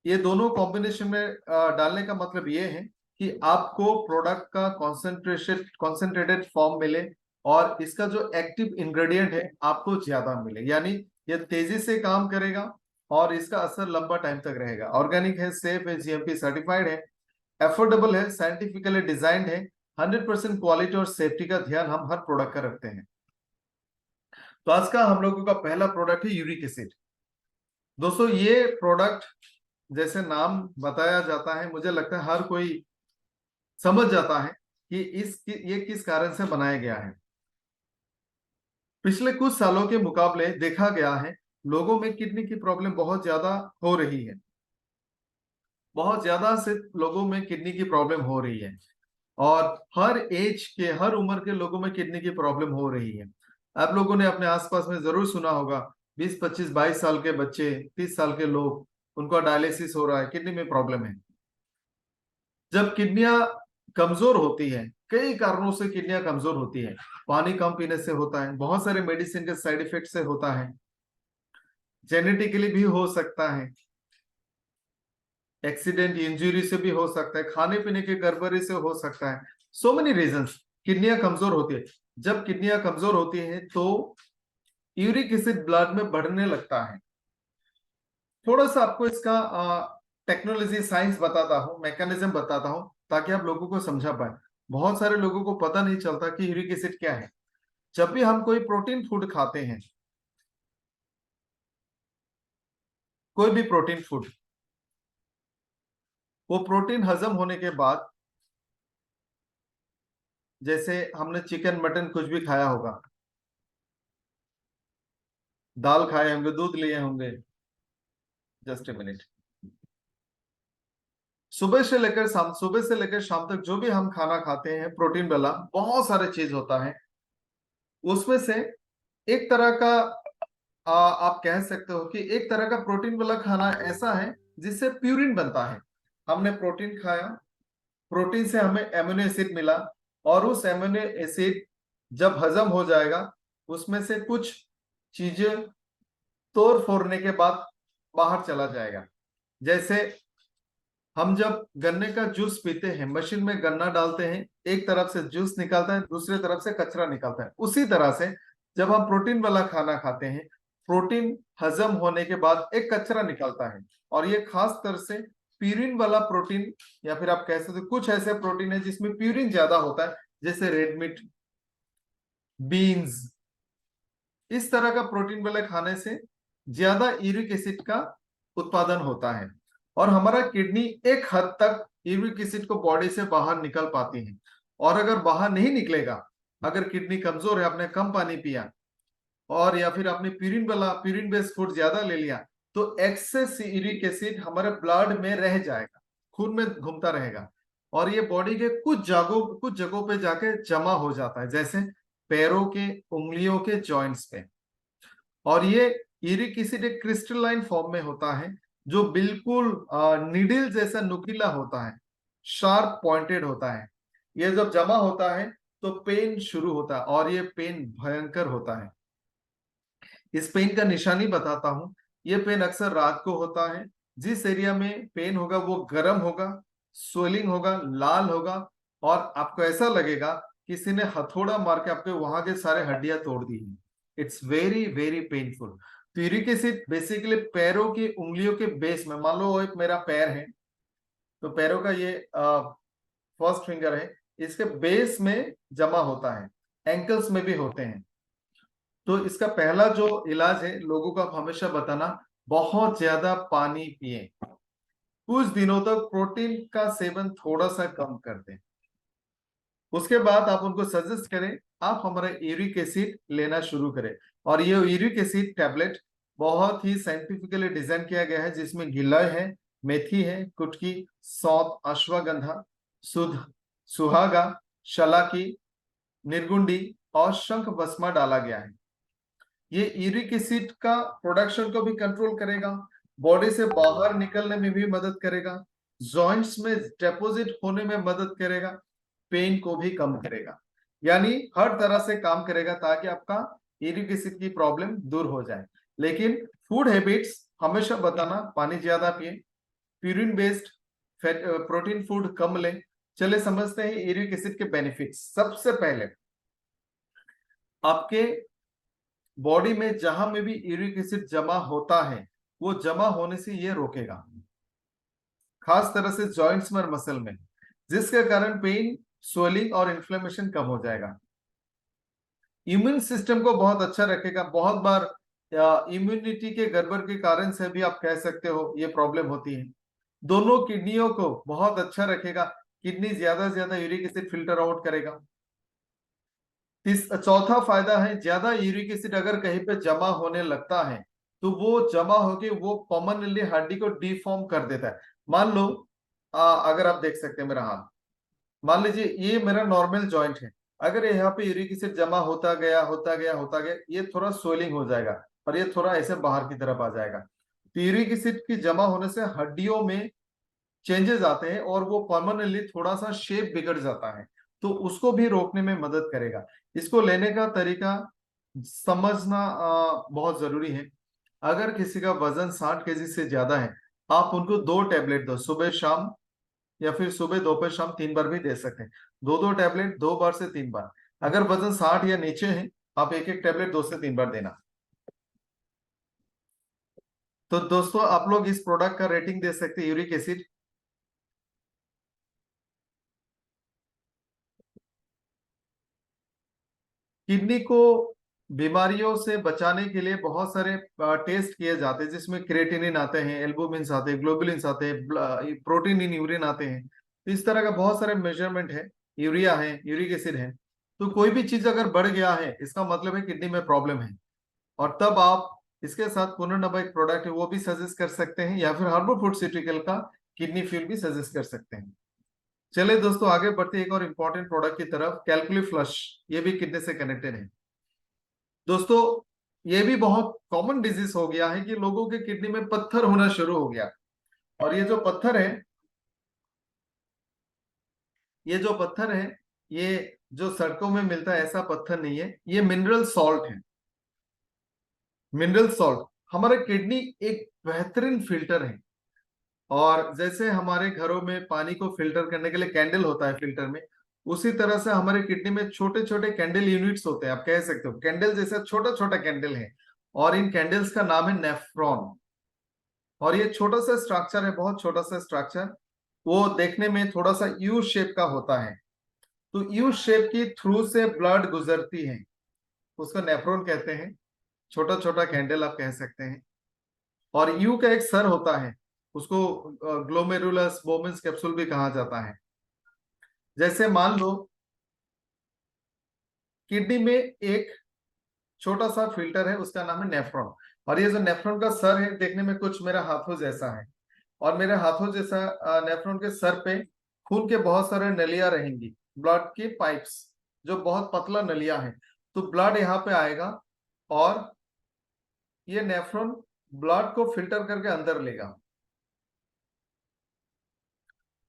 ये दोनों कॉम्बिनेशन में डालने का मतलब ये है कि आपको प्रोडक्ट का कॉन्सेंट्रेटेड फॉर्म मिले और इसका जो एक्टिव इंग्रेडिएंट है आपको ज्यादा मिले। यानी ये तेजी से काम करेगा और इसका असर लंबा टाइम तक रहेगा। ऑर्गेनिक है, सेफ है, जीएमपी सर्टिफाइड है, एफोर्डेबल है, साइंटिफिकली डिजाइंड है, 100% क्वालिटी और सेफ्टी का ध्यान हम हर प्रोडक्ट का रखते हैं। तो आज का हम लोगों का पहला प्रोडक्ट है यूरिक एसिड। दोस्तों ये प्रोडक्ट जैसे नाम बताया जाता है, मुझे लगता है हर कोई समझ जाता है कि ये किस कारण से बनाया गया है। पिछले कुछ सालों के मुकाबले देखा गया है लोगों में किडनी की प्रॉब्लम बहुत ज्यादा हो रही है। बहुत ज्यादा से लोगों में किडनी की प्रॉब्लम हो रही है और हर एज के, हर उम्र के लोगों में किडनी की प्रॉब्लम हो रही है। आप लोगों ने अपने आसपास में जरूर सुना होगा, 20 25 22 साल के बच्चे, 30 साल के लोग, उनको डायलिसिस हो रहा है, किडनी में प्रॉब्लम है। जब किडनियां कमजोर होती है, कई कारणों से किडनियां कमजोर होती है। पानी कम पीने से होता है, बहुत सारे मेडिसिन के साइड इफेक्ट से होता है, जेनेटिकली भी हो सकता है, एक्सीडेंट इंजरी से भी हो सकता है, खाने पीने की गड़बड़ी से हो सकता है। सो मेनी रीजंस किडनियां कमजोर होती है। जब किडनियां कमजोर होती है तो यूरिक एसिड ब्लड में बढ़ने लगता है। थोड़ा सा आपको इसका टेक्नोलॉजी साइंस बताता हूँ, मैकेनिज्म बताता हूँ, ताकि आप लोगों को समझा पाए। बहुत सारे लोगों को पता नहीं चलता कि यूरिक एसिड क्या है। जब भी हम कोई प्रोटीन फूड खाते हैं, कोई भी प्रोटीन फूड, वो प्रोटीन हजम होने के बाद, जैसे हमने चिकन मटन कुछ भी खाया होगा, दाल खाए होंगे, दूध लिए होंगे, जस्ट ए मिनट, सुबह से लेकर शाम तक जो भी हम खाना खाते हैं प्रोटीन वाला, बहुत सारे चीज होता है। उसमें से एक तरह का आप कह सकते हो कि एक तरह का प्रोटीन वाला खाना ऐसा है जिससे प्यूरिन बनता है। हमने प्रोटीन खाया, प्रोटीन से हमें एमिनो एसिड मिला, और उस एमिनो एसिड जब हजम हो जाएगा उसमें से कुछ चीजें तोड़ फोड़ने के बाद बाहर चला जाएगा। जैसे हम जब गन्ने का जूस पीते हैं, मशीन में गन्ना डालते हैं, एक तरफ से जूस निकलता है, दूसरी तरफ से कचरा निकलता है। उसी तरह से जब हम प्रोटीन वाला खाना खाते हैं, प्रोटीन हजम होने के बाद एक कचरा निकलता है, और ये खास तरह से प्यूरिन वाला प्रोटीन, या फिर आप कह सकते हो कुछ ऐसे प्रोटीन है जिसमें प्यूरिन ज्यादा होता है, जैसे रेड मीट, बीन्स। इस तरह का प्रोटीन वाले खाने से ज्यादा यूरिक एसिड का उत्पादन होता है, और हमारा किडनी एक हद तक यूरिक एसिड को बॉडी से बाहर निकल पाती है। और अगर बाहर नहीं निकलेगा, अगर किडनी कमजोर है, आपने कम पानी पिया, और या फिर आपने प्यूरिन बेस्ड फूड ज्यादा ले लिया, तो एक्सेस यूरिक एसिड हमारे ब्लड में रह जाएगा, खून में घूमता रहेगा, और ये बॉडी के कुछ जगहों पे जाके जमा हो जाता है, जैसे पैरों के उंगलियों के जॉइंट्स पे। और ये यूरिक एसिड एक क्रिस्टलाइन फॉर्म में होता है, जो बिल्कुल नीडल जैसा नुकीला होता है, शार्प पॉइंटेड होता है। ये जब जमा होता है तो पेन शुरू होता है, और ये पेन भयंकर होता है। इस पेन का निशानी बताता हूं। ये पेन अक्सर रात को होता है। जिस एरिया में पेन होगा वो गर्म होगा, स्वेलिंग होगा, लाल होगा, और आपको ऐसा लगेगा किसी ने हथौड़ा मार के आपके वहां के सारे हड्डियां तोड़ दी है। It's very very painful. तो यूरिक एसिड बेसिकली पैरों की उंगलियों के बेस में, मान लो वो एक मेरा पैर है, तो पैरों का ये फर्स्ट फिंगर है, इसके बेस में जमा होता है, एंकल्स में भी होते हैं। तो इसका पहला जो इलाज है लोगों को आप हमेशा बताना, बहुत ज्यादा पानी पिए, कुछ दिनों तक प्रोटीन का सेवन थोड़ा सा कम कर दें। उसके बाद आप उनको सजेस्ट करें, आप हमारा यूरिक एसिड लेना शुरू करें। और ये यूरिक एसिड टैबलेट बहुत ही साइंटिफिकली डिजाइन किया गया है, जिसमें गिलय है, मेथी है, कुटकी, सौंफ, अश्वगंधा, सुध, सुहागा, शलाकी, निर्गुंडी और शंख भस्मा डाला गया है। ये यूरिक एसिड का प्रोडक्शन को भी कंट्रोल करेगा, बॉडी से बाहर निकलने में भी मदद करेगा, जॉइंट्स में डिपॉजिट होने में मदद करेगा, पेन को भी कम करेगा, यानी हर तरह से काम करेगा ताकि आपका यूरिक एसिड की प्रॉब्लम दूर हो जाए। लेकिन फूड हैबिट्स हमेशा बताना, पानी ज्यादा पिए, purine based fat protein food कम लें। चले समझते हैं यूरिक एसिड के बेनिफिट्स। सबसे पहले, आपके बॉडी में जहां में भी यूरिक एसिड जमा होता है, वो जमा होने से ये रोकेगा, खास तरह से जॉइंट्स में और मसल में, जिसके कारण पेन, स्वेलिंग और इन्फ्लेमेशन कम हो जाएगा। इम्यून सिस्टम को बहुत अच्छा रखेगा। बहुत बार इम्यूनिटी के गड़बड़ के कारण से भी आप कह सकते हो ये प्रॉब्लम होती है। दोनों किडनियों को बहुत अच्छा रखेगा, किडनी ज्यादा से ज्यादा यूरिक एसिड फिल्टर आउट करेगा। चौथा फायदा है, ज्यादा यूरिक एसिड अगर कहीं पे जमा होने लगता है तो वो जमा होके वो परमानेंटली हड्डी को डिफॉर्म कर देता है। मान लो अगर आप देख सकते हैं मेरा हाथ, मान लीजिए ये मेरा नॉर्मल जॉइंट है, अगर यहाँ पे यूरिक एसिड जमा होता गया होता गया होता गया, ये थोड़ा स्वेलिंग हो जाएगा, और ये थोड़ा ऐसे बाहर की तरफ आ जाएगा। तो यूरिक एसिड की जमा होने से हड्डियों में चेंजेस आते हैं, और वो परमानेंटली थोड़ा सा शेप बिगड़ जाता है, तो उसको भी रोकने में मदद करेगा। इसको लेने का तरीका समझना बहुत जरूरी है। अगर किसी का वजन 60 केजी से ज्यादा है, आप उनको 2 टैबलेट दो, सुबह शाम, या फिर सुबह दोपहर शाम 3 बार भी दे सकते हैं। 2 टैबलेट 2 बार से 3 बार। अगर वजन 60 या नीचे है, आप एक एक टैबलेट 2 से 3 बार देना। तो दोस्तों, आप लोग इस प्रोडक्ट का रेटिंग दे सकते हैं, यूरिक एसिड। किडनी को बीमारियों से बचाने के लिए बहुत सारे टेस्ट किए जाते हैं, जिसमें क्रिएटिनिन आते हैं, एल्बुमिन आते हैं, ग्लोबुलिन आते हैं, प्रोटीन इन यूरिन आते हैं। तो इस तरह का बहुत सारे मेजरमेंट है, यूरिया है, यूरिक एसिड है। तो कोई भी चीज अगर बढ़ गया है, इसका मतलब है किडनी में प्रॉब्लम है, और तब आप इसके साथ पुनर्नवा एक प्रोडक्ट है वो भी सजेस्ट कर सकते हैं, या फिर हर्बल फूड का किडनी फ्यूल भी सजेस्ट कर सकते हैं। चलिए दोस्तों, आगे बढ़ते हैं एक और इम्पोर्टेंट प्रोडक्ट की तरफ, कैलकुली फ्लश। ये भी किडनी से कनेक्टेड है। दोस्तों ये भी बहुत कॉमन डिजीज हो गया है कि लोगों के किडनी में पत्थर होना शुरू हो गया। और ये जो पत्थर है, ये जो पत्थर है, ये जो सड़कों में मिलता है ऐसा पत्थर नहीं है, ये मिनरल सॉल्ट है। Mineral salt. हमारा किडनी एक बेहतरीन फिल्टर है। और जैसे हमारे घरों में पानी को फिल्टर करने के लिए कैंडल होता है फिल्टर में, उसी तरह से हमारे किडनी में छोटे छोटे कैंडल यूनिट्स होते हैं। आप कह सकते हो कैंडल जैसा छोटा छोटा कैंडल है। और इन कैंडल्स का नाम है नेफ्रॉन। और ये छोटा सा स्ट्रक्चर है, बहुत छोटा सा स्ट्रक्चर। वो देखने में थोड़ा सा यू शेप का होता है। तो यू शेप की थ्रू से ब्लड गुजरती है, उसको नेफ्रॉन कहते हैं। छोटा छोटा कैंडल आप कह सकते हैं। और यू का एक सर होता है, उसको ग्लोमेरुलस बोमेंस कैप्सूल भी कहा जाता है। जैसे मान लो किडनी में एक छोटा सा फिल्टर है, उसका नाम है नेफ्रॉन। और ये जो नेफ्रॉन का सर है देखने में कुछ मेरा हाथों जैसा है। और मेरे हाथों जैसा नेफ्रॉन के सर पे खून के बहुत सारे नलियां रहेंगी, ब्लड की पाइप्स, जो बहुत पतला नलिया है। तो ब्लड यहाँ पे आएगा और ये नेफ्रॉन ब्लड को फिल्टर करके अंदर लेगा।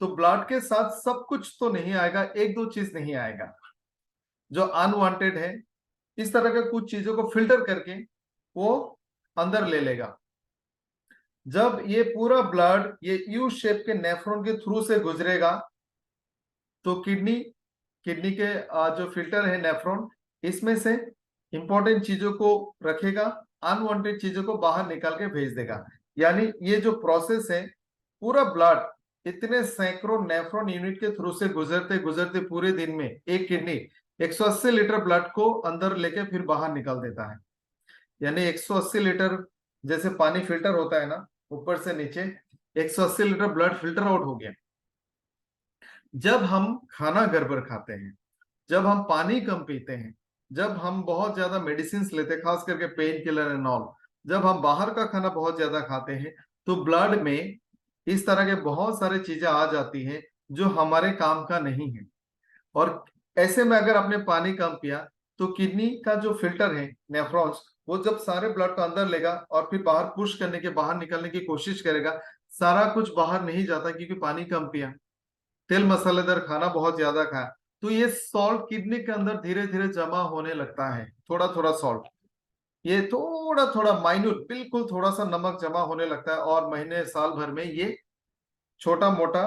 तो ब्लड के साथ सब कुछ तो नहीं आएगा, एक दो चीज नहीं आएगा जो अनवांटेड है। इस तरह के कुछ चीजों को फिल्टर करके वो अंदर ले लेगा। जब ये पूरा ब्लड ये यू शेप के नेफ्रॉन के थ्रू से गुजरेगा, तो किडनी किडनी के जो फिल्टर है नेफ्रॉन, इसमें से इंपॉर्टेंट चीजों को रखेगा, अनवांटेड चीजों को बाहर निकाल के भेज देगा। यानी ये जो प्रोसेस है, पूरा ब्लड इतने सैकड़ों नेफ्रॉन यूनिट के थ्रू से गुजरते गुजरते पूरे दिन में एक किडनी 180 लीटर ब्लड को अंदर लेके फिर बाहर निकाल देता है। यानी 180 लीटर, जैसे पानी फिल्टर होता है ना ऊपर से नीचे, 180 लीटर ब्लड फिल्टर आउट हो गया। जब हम खाना गड़बड़ खाते हैं, जब हम पानी कम पीते हैं, जब हम बहुत ज्यादा मेडिसिन लेते हैं, खास करके पेन किलर एंड ऑल, जब हम बाहर का खाना बहुत ज्यादा खाते हैं, तो ब्लड में इस तरह के बहुत सारे चीजें आ जाती हैं जो हमारे काम का नहीं है। और ऐसे में अगर आपने पानी कम पिया, तो किडनी का जो फिल्टर है नेफ्रॉन्स, वो जब सारे ब्लड को अंदर लेगा और फिर बाहर पुश करने के, बाहर निकलने की कोशिश करेगा, सारा कुछ बाहर नहीं जाता क्योंकि पानी कम पिया, तेल मसालेदार खाना बहुत ज्यादा खाया। तो ये सॉल्ट किडनी के अंदर धीरे धीरे जमा होने लगता है, थोड़ा थोड़ा सॉल्ट, ये थोड़ा थोड़ा माइन्यूट, बिल्कुल थोड़ा सा नमक जमा होने लगता है। और महीने साल भर में ये छोटा मोटा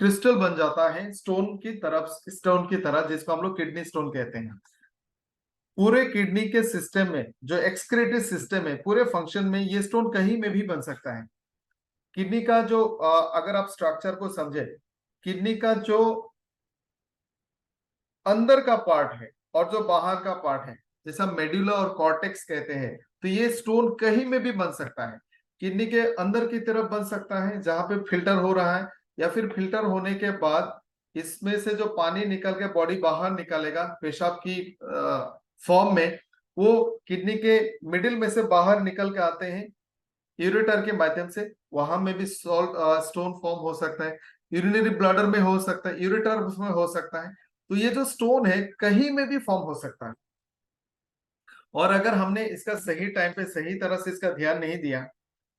क्रिस्टल बन जाता है, स्टोन की तरफ, स्टोन की तरह, जिसको हम लोग किडनी स्टोन कहते हैं। पूरे किडनी के सिस्टम में जो एक्सक्रीटिव सिस्टम है, पूरे फंक्शन में ये स्टोन कहीं में भी बन सकता है। किडनी का जो अगर आप स्ट्रक्चर को समझे, किडनी का जो अंदर का पार्ट है और जो बाहर का पार्ट है, जैसा मेडुला और कॉर्टेक्स कहते हैं, तो ये स्टोन कहीं में भी बन सकता है। किडनी के अंदर की तरफ बन सकता है जहां पे फिल्टर हो रहा है, या फिर फिल्टर होने के बाद इसमें से जो पानी निकल के बॉडी बाहर निकालेगा पेशाब की फॉर्म में, वो किडनी के मिडिल में से बाहर निकल के आते हैं यूरेटर के माध्यम से। वहां में भी सॉल्ट स्टोन फॉर्म हो सकता है, यूरिनरी ब्लैडर में हो सकता है, यूरेटर उसमें हो सकता है। तो ये जो स्टोन है कहीं में भी फॉर्म हो सकता है। और अगर हमने इसका सही टाइम पे सही तरह से इसका ध्यान नहीं दिया,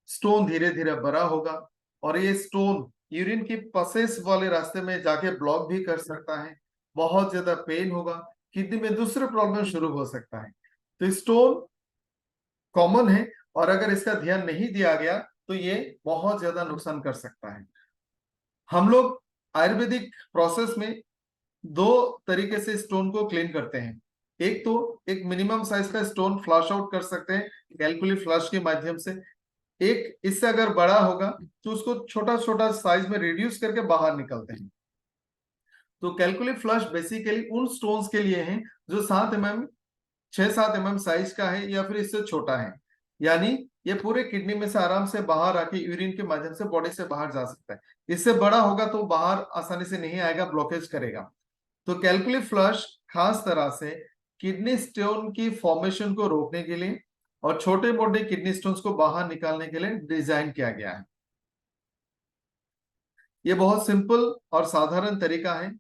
स्टोन धीरे धीरे बड़ा होगा। और ये स्टोन यूरिन की पसेस वाले रास्ते में जाके ब्लॉक भी कर सकता है, बहुत ज्यादा पेन होगा, किडनी में दूसरे प्रॉब्लम शुरू हो सकता है। तो स्टोन कॉमन है, और अगर इसका ध्यान नहीं दिया गया तो ये बहुत ज्यादा नुकसान कर सकता है। हम लोग आयुर्वेदिक प्रोसेस में दो तरीके से स्टोन को क्लीन करते हैं। एक तो एक मिनिमम साइज का स्टोन फ्लश आउट कर सकते हैं कैलकुली फ्लश के माध्यम से। एक इससे अगर बड़ा होगा तो उसको छोटा छोटा साइज में रिड्यूस करके बाहर निकलते हैं। तो कैलकुली फ्लश बेसिकली उन स्टोन्स के लिए हैं जो 7 mm, 6-7 mm साइज का है या फिर इससे छोटा है। यानी ये पूरे किडनी में से आराम से बाहर आके यूरिन के माध्यम से बॉडी से बाहर जा सकता है। इससे बड़ा होगा तो बाहर आसानी से नहीं आएगा, ब्लॉकेज करेगा। तो कैलकुली फ्लश खास तरह से किडनी स्टोन की फॉर्मेशन को रोकने के लिए और छोटे मोटे किडनी स्टोन्स को बाहर निकालने के लिए डिजाइन किया गया है। ये बहुत सिंपल और साधारण तरीका है।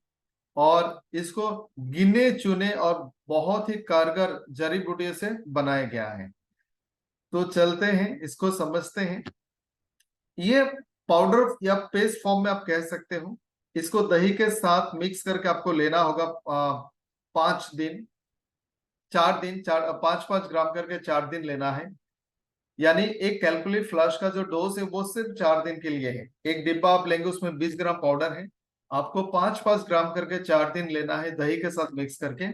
और इसको गिने चुने और बहुत ही कारगर जड़ी बूटियों से बनाया गया है। तो चलते हैं, इसको समझते हैं। ये पाउडर या पेस्ट फॉर्म में आप कह सकते हो। इसको दही के साथ मिक्स करके आपको लेना होगा 5 दिन, 4 दिन, 5-5 ग्राम करके 4 दिन लेना है। यानी एक कैलकुलेट फ्लश का जो डोज है वो सिर्फ 4 दिन के लिए है। एक डिब्बा आप लेंगे, उसमें 20 ग्राम पाउडर है। आपको 5-5 ग्राम करके 4 दिन लेना है दही के साथ मिक्स करके,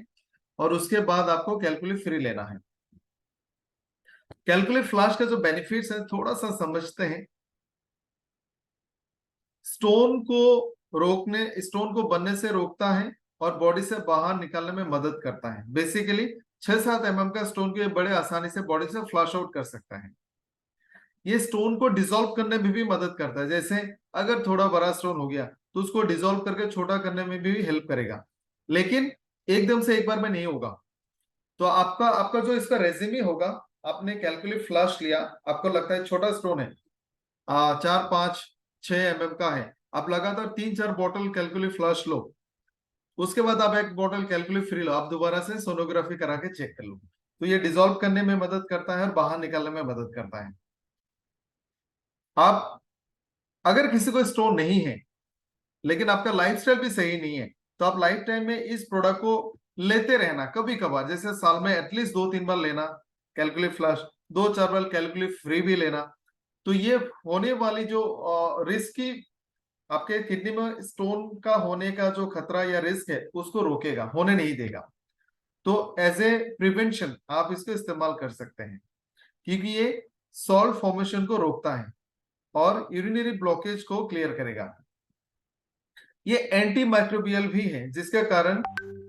और उसके बाद आपको कैलकुलेट फ्री लेना है। कैलकुलेट फ्लश का जो बेनिफिट्स है थोड़ा सा समझते हैं। स्टोन को बनने से रोकता है और बॉडी से बाहर निकालने में मदद करता है। बेसिकली 6-7 mm का स्टोन को ये बड़े आसानी से बॉडी से फ्लश आउट कर सकता है। ये स्टोन को डिसॉल्व करने में भी मदद करता है। जैसे अगर थोड़ा बड़ा स्टोन हो गया तो उसको डिसॉल्व करके छोटा करने में भी हेल्प करेगा, लेकिन एकदम से एक बार में नहीं होगा। तो आपका आपका जो इसका रेजिमी होगा, आपने कैलकुलेट फ्लश लिया, आपको लगता है छोटा स्टोन है, 4-5-6 mm का है, आप लगातार 3-4 बॉटल कैलकुलेट फ्लश लो, उसके बाद आप एक बॉटल कैलकुलेट फ्री लो, आप दोबारा से सोनोग्राफी करा के चेक कर लो। तो ये डिसॉल्व करने में मदद करता है और बाहर निकालने में मदद करता है। आप अगर किसी को स्टोन नहीं है लेकिन आपका लाइफस्टाइल भी सही नहीं है, तो आप लाइफ टाइम में इस प्रोडक्ट को लेते रहना। कभी कभार, जैसे साल में एटलीस्ट 2-3 बार लेना कैलकुलेट फ्लश, 2-4 बार कैलकुलेट फ्री भी लेना। तो ये होने वाली जो रिस्क की, आपके किडनी में स्टोन का होने का जो खतरा या रिस्क है उसको रोकेगा, होने नहीं देगा। तो एज ए प्रिवेंशन आप इसको इस्तेमाल कर सकते हैं, क्योंकि ये सॉल्ट फॉर्मेशन को रोकता है और यूरिनरी ब्लॉकेज को क्लियर करेगा। ये एंटी माइक्रोबियल भी है, जिसके कारण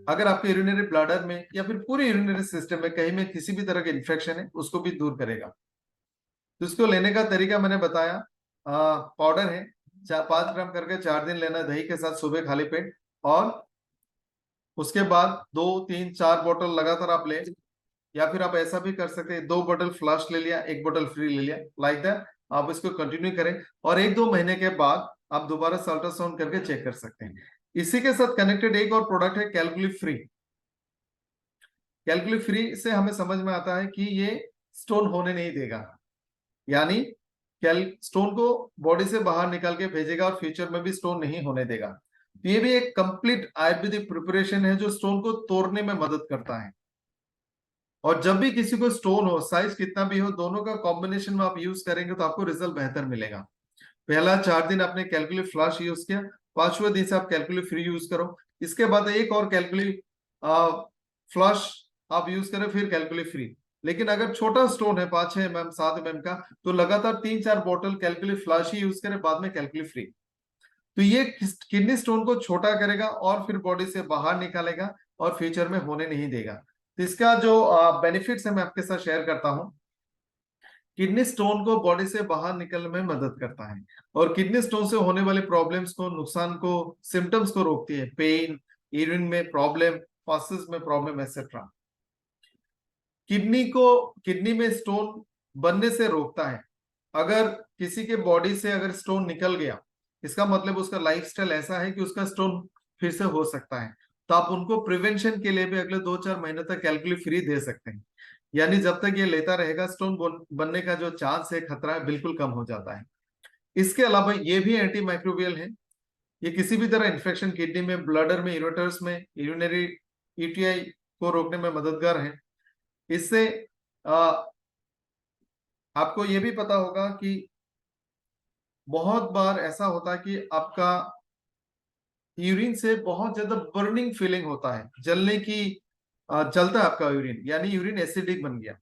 अगर आपके यूरिनरी ब्लैडर में या फिर पूरे यूरिनरी सिस्टम में कहीं में किसी भी तरह के इन्फेक्शन है उसको भी दूर करेगा। तो इसको लेने का तरीका मैंने बताया। पाउडर है, 5 ग्राम करके 4 दिन लेना है दही के साथ सुबह खाली पेट, और उसके बाद 2-3-4 बोतल लगातार आप ले, या फिर आप ऐसा भी कर सकते हैं 2 बोतल फ्लश ले लिया, 1 बोतल फ्री ले लिया, लाइक दैट आप इसको कंटिन्यू करें। और 1-2 महीने के बाद आप दोबारा से अल्ट्रासाउंड करके चेक कर सकते हैं। इसी के साथ कनेक्टेड एक और प्रोडक्ट है कैलकुलेट फ्री। कैलकुलेट फ्री से हमें समझ में आता है कि ये स्टोन होने नहीं देगा, यानी स्टोन को बॉडी से बाहर निकाल के भेजेगा और फ्यूचर में भी स्टोन नहीं होने देगा। तो ये भी एक कंप्लीट आयुर्वेदिक प्रिपरेशन है जो स्टोन को तोड़ने में मदद करता है। और जब भी किसी को स्टोन हो, साइज कितना भी हो, दोनों का कॉम्बिनेशन में आप यूज करेंगे तो आपको रिजल्ट बेहतर मिलेगा। पहला 4 दिन आपने कैलकुलेट फ्लश यूज किया, 5वें दिन से आप कैलकुलेट फ्री यूज करो। इसके बाद एक और कैलकुलेट फ्लश आप यूज करें, फिर कैलकुलेट फ्री। लेकिन अगर छोटा स्टोन है 5-6 mm 7 mm का, तो लगातार 3-4 बोतल कैलकुलेट फ्लश ही यूज करें, बाद में कैलकुलेट फ्री। तो ये किडनी स्टोन को छोटा करेगा और फिर बॉडी से बाहर निकालेगा और फ्यूचर में होने नहीं देगा। तो इसका जो बेनिफिट्स है मैं आपके साथ शेयर करता हूं। किडनी स्टोन को बॉडी से बाहर निकलने में मदद करता है और किडनी स्टोन से होने वाले प्रॉब्लम्स को, नुकसान को, सिम्टम्स को रोकती है। पेन, यूरिन में प्रॉब्लम, फॉसिस में प्रॉब्लम, एक्सेट्रा। किडनी में स्टोन बनने से रोकता है। अगर किसी के बॉडी से अगर स्टोन निकल गया, इसका मतलब उसका लाइफस्टाइल ऐसा है कि उसका स्टोन फिर से हो सकता है। तो आप उनको प्रिवेंशन के लिए भी अगले 2-4 महीने तक कैलकुलेट फ्री दे सकते हैं। यानी जब तक ये लेता रहेगा, स्टोन बनने का जो चांस है, खतरा है, बिल्कुल कम हो जाता है। इसके अलावा ये भी एंटी माइक्रोबियल है। ये किसी भी तरह इन्फेक्शन किडनी में, ब्लडर में, यूरेटर्स में, यूरिनरी यूटीआई को रोकने में मददगार है। इससे आपको ये भी पता होगा कि बहुत बार ऐसा होता है कि आपका यूरिन से बहुत ज्यादा बर्निंग फीलिंग होता है, जलने की, जलता है आपका यूरिन, यानी यूरिन एसिडिक बन गया।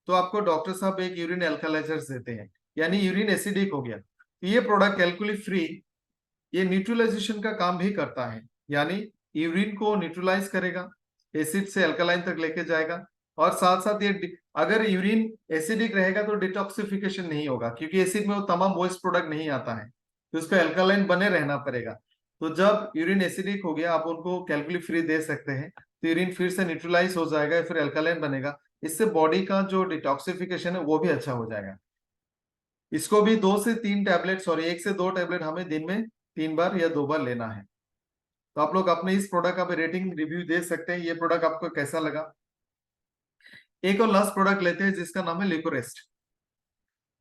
तो आपको डॉक्टर साहब एक यूरिन एल्कलाइजर्स देते हैं, यानी यूरिन एसिडिक हो गया। तो ये प्रोडक्ट कैलकुलेट फ्री ये न्यूट्रलाइजेशन का काम भी करता है, यानी यूरिन को न्यूट्रलाइज करेगा, एसिड से अल्कलाइन तक लेके जाएगा। और साथ साथ ये अगर यूरिन एसिडिक रहेगा तो डिटॉक्सिफिकेशन नहीं होगा, क्योंकि एसिड में वो तमाम वॉइस प्रोडक्ट नहीं आता है, तो उसको अल्कलाइन बने रहना पड़ेगा। तो जब यूरिन एसिडिक हो गया, आप उनको कैलकुलेट फ्री दे सकते हैं, तो यूरिन फिर से न्यूट्रलाइज हो जाएगा, फिर अल्कलाइन बनेगा। इससे बॉडी का जो डिटॉक्सिफिकेशन है वो भी अच्छा हो जाएगा। इसको भी 2 से 3 टैबलेट, सॉरी 1 से 2 टैबलेट हमें दिन में 3 बार या 2 बार लेना है। तो आप लोग अपने इस प्रोडक्ट का भी रेटिंग रिव्यू दे सकते हैं, ये प्रोडक्ट आपको कैसा लगा। एक और लास्ट प्रोडक्ट लेते हैं जिसका नाम है लिकोरेस्ट।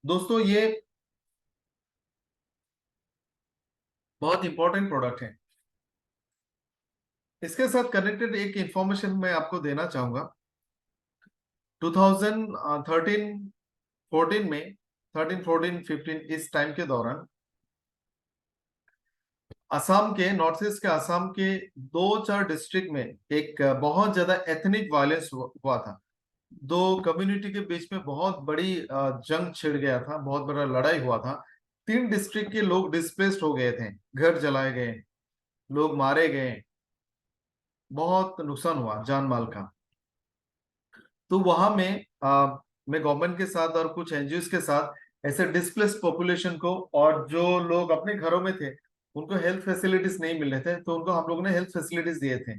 दोस्तों ये बहुत इंपॉर्टेंट प्रोडक्ट है। इसके साथ कनेक्टेड एक इंफॉर्मेशन मैं आपको देना चाहूंगा। 2013 14 में 13 14 15 इस टाइम के दौरान असम के, नॉर्थ ईस्ट के असम के 2-4 डिस्ट्रिक्ट में एक बहुत ज्यादा एथनिक वायलेंस हुआ था। दो कम्युनिटी के बीच में बहुत बड़ी जंग छिड़ गया था, बहुत बड़ा लड़ाई हुआ था। 3 डिस्ट्रिक्ट के लोग डिस्प्लेस्ड हो गए थे, घर जलाए गए, लोग मारे गए, बहुत नुकसान हुआ जान माल का। तो वहां में मैं गवर्नमेंट के साथ और कुछ एनजीओ के साथ ऐसे डिस्प्लेस पॉपुलेशन को, और जो लोग अपने घरों में थे उनको हेल्थ फैसिलिटीज नहीं मिल रहे थे, तो उनको हम लोग ने हेल्थ फैसिलिटीज दिए थे।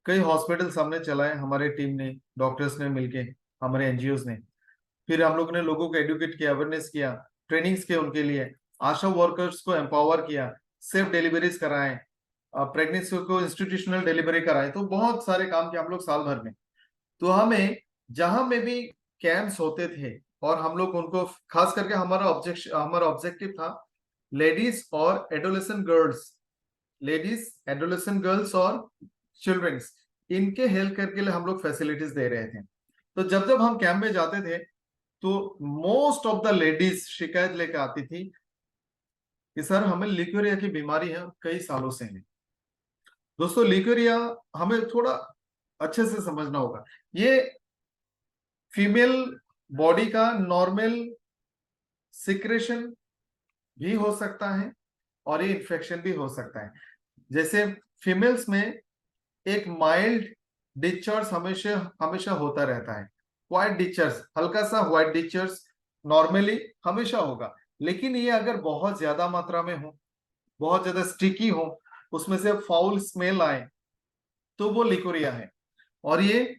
कई हॉस्पिटल सामने चलाए हमारे टीम ने, डॉक्टर्स ने मिलके, हमारे एनजीओ ने। फिर हम लोग ने लोगों को एडुकेट किया, अवेयरनेस किया, ट्रेनिंग्स किए उनके लिए, आशा वर्कर्स को एम्पावर किया, सेफ डिलीवरीज कराएं, प्रेगनेंसी को इंस्टीट्यूशनल डिलीवरी कराएं। तो बहुत सारे काम किए हम लोग साल भर में। तो हमें जहां में भी कैंप्स होते थे, और हम लोग उनको, खास करके हमारा ऑब्जेक्टिव था लेडीज और एडोलेसेंट गर्ल्स, और चिल्ड्रंस, इनके हेल्थ केयर के लिए हम लोग फैसिलिटीज दे रहे थे। तो जब जब हम कैंप में जाते थे तो मोस्ट ऑफ द लेडीज शिकायत लेकर आती थी कि सर हमें लिक्यूरिया की बीमारी है, कई सालों से है। दोस्तों लिक्यूरिया हमें थोड़ा अच्छे से समझना होगा। ये फीमेल बॉडी का नॉर्मल सिक्रेशन भी हो सकता है, और ये इन्फेक्शन भी हो सकता है। जैसे फीमेल्स में एक माइल्ड डिस्चार्ज हमेशा हमेशा होता रहता है, व्हाइट डिस्चार्ज, हल्का सा व्हाइट डिस्चार्ज नॉर्मली हमेशा होगा। लेकिन ये अगर बहुत ज्यादा मात्रा में हो, बहुत ज्यादा स्टिकी हो, उसमें से फाउल स्मेल आए, तो वो लिकोरिया है। और ये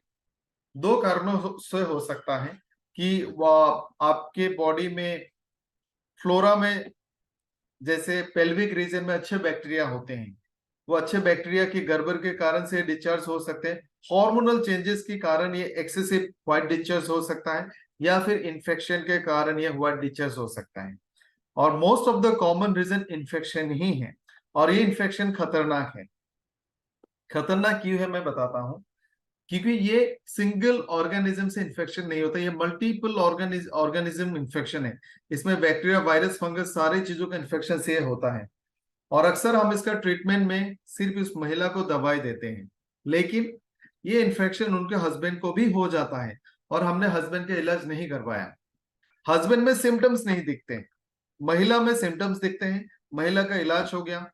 2 कारणों से हो सकता है कि वह आपके बॉडी में, फ्लोरा में, जैसे पेल्विक रीजन में अच्छे बैक्टीरिया होते हैं, वो अच्छे बैक्टीरिया की गड़बड़ के कारण से डिस्चार्ज हो सकते हैं। हार्मोनल चेंजेस के कारण ये एक्सेसिव व्हाइट डिस्चार्ज हो सकता है, या फिर इन्फेक्शन के कारण ये व्हाइट डिस्चार्ज हो सकता है। और most of the common reason infection ही है, और ये इन्फेक्शन खतरनाक है। खतरनाक क्यों है मैं बताता हूँ। क्योंकि ये सिंगल ऑर्गेनिज्म से इन्फेक्शन नहीं होता, ये मल्टीपल ऑर्गेनिज्म इन्फेक्शन है। इसमें बैक्टीरिया, वायरस, फंगस, सारी चीजों का इन्फेक्शन से होता है। और अक्सर हम इसका ट्रीटमेंट में सिर्फ इस महिला को दवाई देते हैं, लेकिन ये इन्फेक्शन उनके हस्बैंड को भी हो जाता है, और हमने हस्बैंड का इलाज नहीं करवाया। हस्बैंड में सिम्टम्स नहीं दिखते, महिला में सिम्टम्स दिखते हैं, महिला का इलाज हो गया।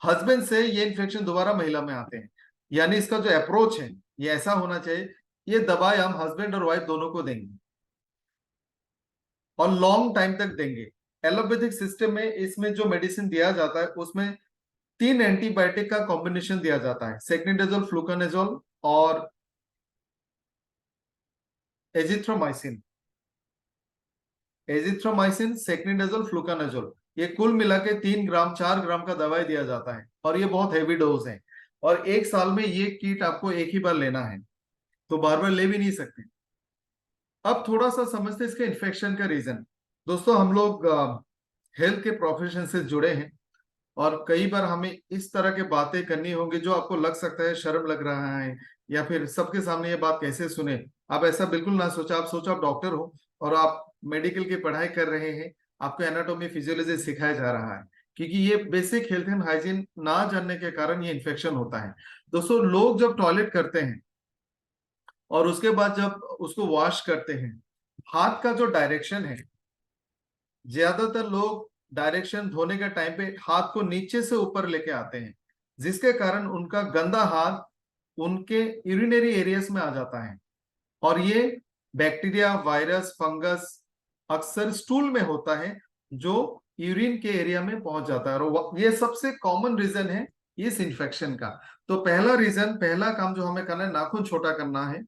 हस्बैंड से ये इन्फेक्शन दोबारा महिला में आते हैं। यानी इसका जो अप्रोच है ये ऐसा होना चाहिए, ये दवाई हम हस्बैंड और वाइफ दोनों को देंगे, और लॉन्ग टाइम तक देंगे। एलोपैथिक सिस्टम में इसमें जो मेडिसिन दिया जाता है उसमें 3 एंटीबायोटिक का कॉम्बिनेशन दिया जाता है, सेक्निडाजोल, फ्लूकानाजोल और एजिथ्रोमाइसिन। सेक्निडाजोल, फ्लूकानाजोल, ये कुल मिला के 3 ग्राम 4 ग्राम का दवाई दिया जाता है, और ये बहुत हैवी डोज है। और 1 साल में ये किट आपको एक ही बार लेना है, तो बार बार ले भी नहीं सकते। अब थोड़ा सा समझते हैं इसके इन्फेक्शन का रीजन। दोस्तों हम लोग हेल्थ के प्रोफेशन से जुड़े हैं, और कई बार हमें इस तरह के बातें करनी होंगी जो आपको लग सकता है शर्म लग रहा है, या फिर सबके सामने ये बात कैसे सुने। आप ऐसा बिल्कुल ना सोचो। आप सोचो आप डॉक्टर हो और आप मेडिकल की पढ़ाई कर रहे हैं, आपको एनाटॉमी, फिजियोलॉजी सिखाया जा रहा है, क्योंकि ये बेसिक हेल्थ एंड हाइजीन ना जानने के कारण ये इन्फेक्शन होता है। दोस्तों लोग जब टॉयलेट करते हैं और उसके बाद जब उसको वॉश करते हैं, हाथ का जो डायरेक्शन है, ज्यादातर लोग डायरेक्शन धोने के टाइम पे हाथ को नीचे से ऊपर लेके आते हैं, जिसके कारण उनका गंदा हाथ उनके यूरिनरी एरियाज में आ जाता है। और ये बैक्टीरिया, वायरस, फंगस अक्सर स्टूल में होता है, जो यूरिन के एरिया में पहुंच जाता है, और ये सबसे कॉमन रीजन है इस इन्फेक्शन का। तो पहला रीजन, पहला काम जो हमें करना है, नाखून छोटा करना है।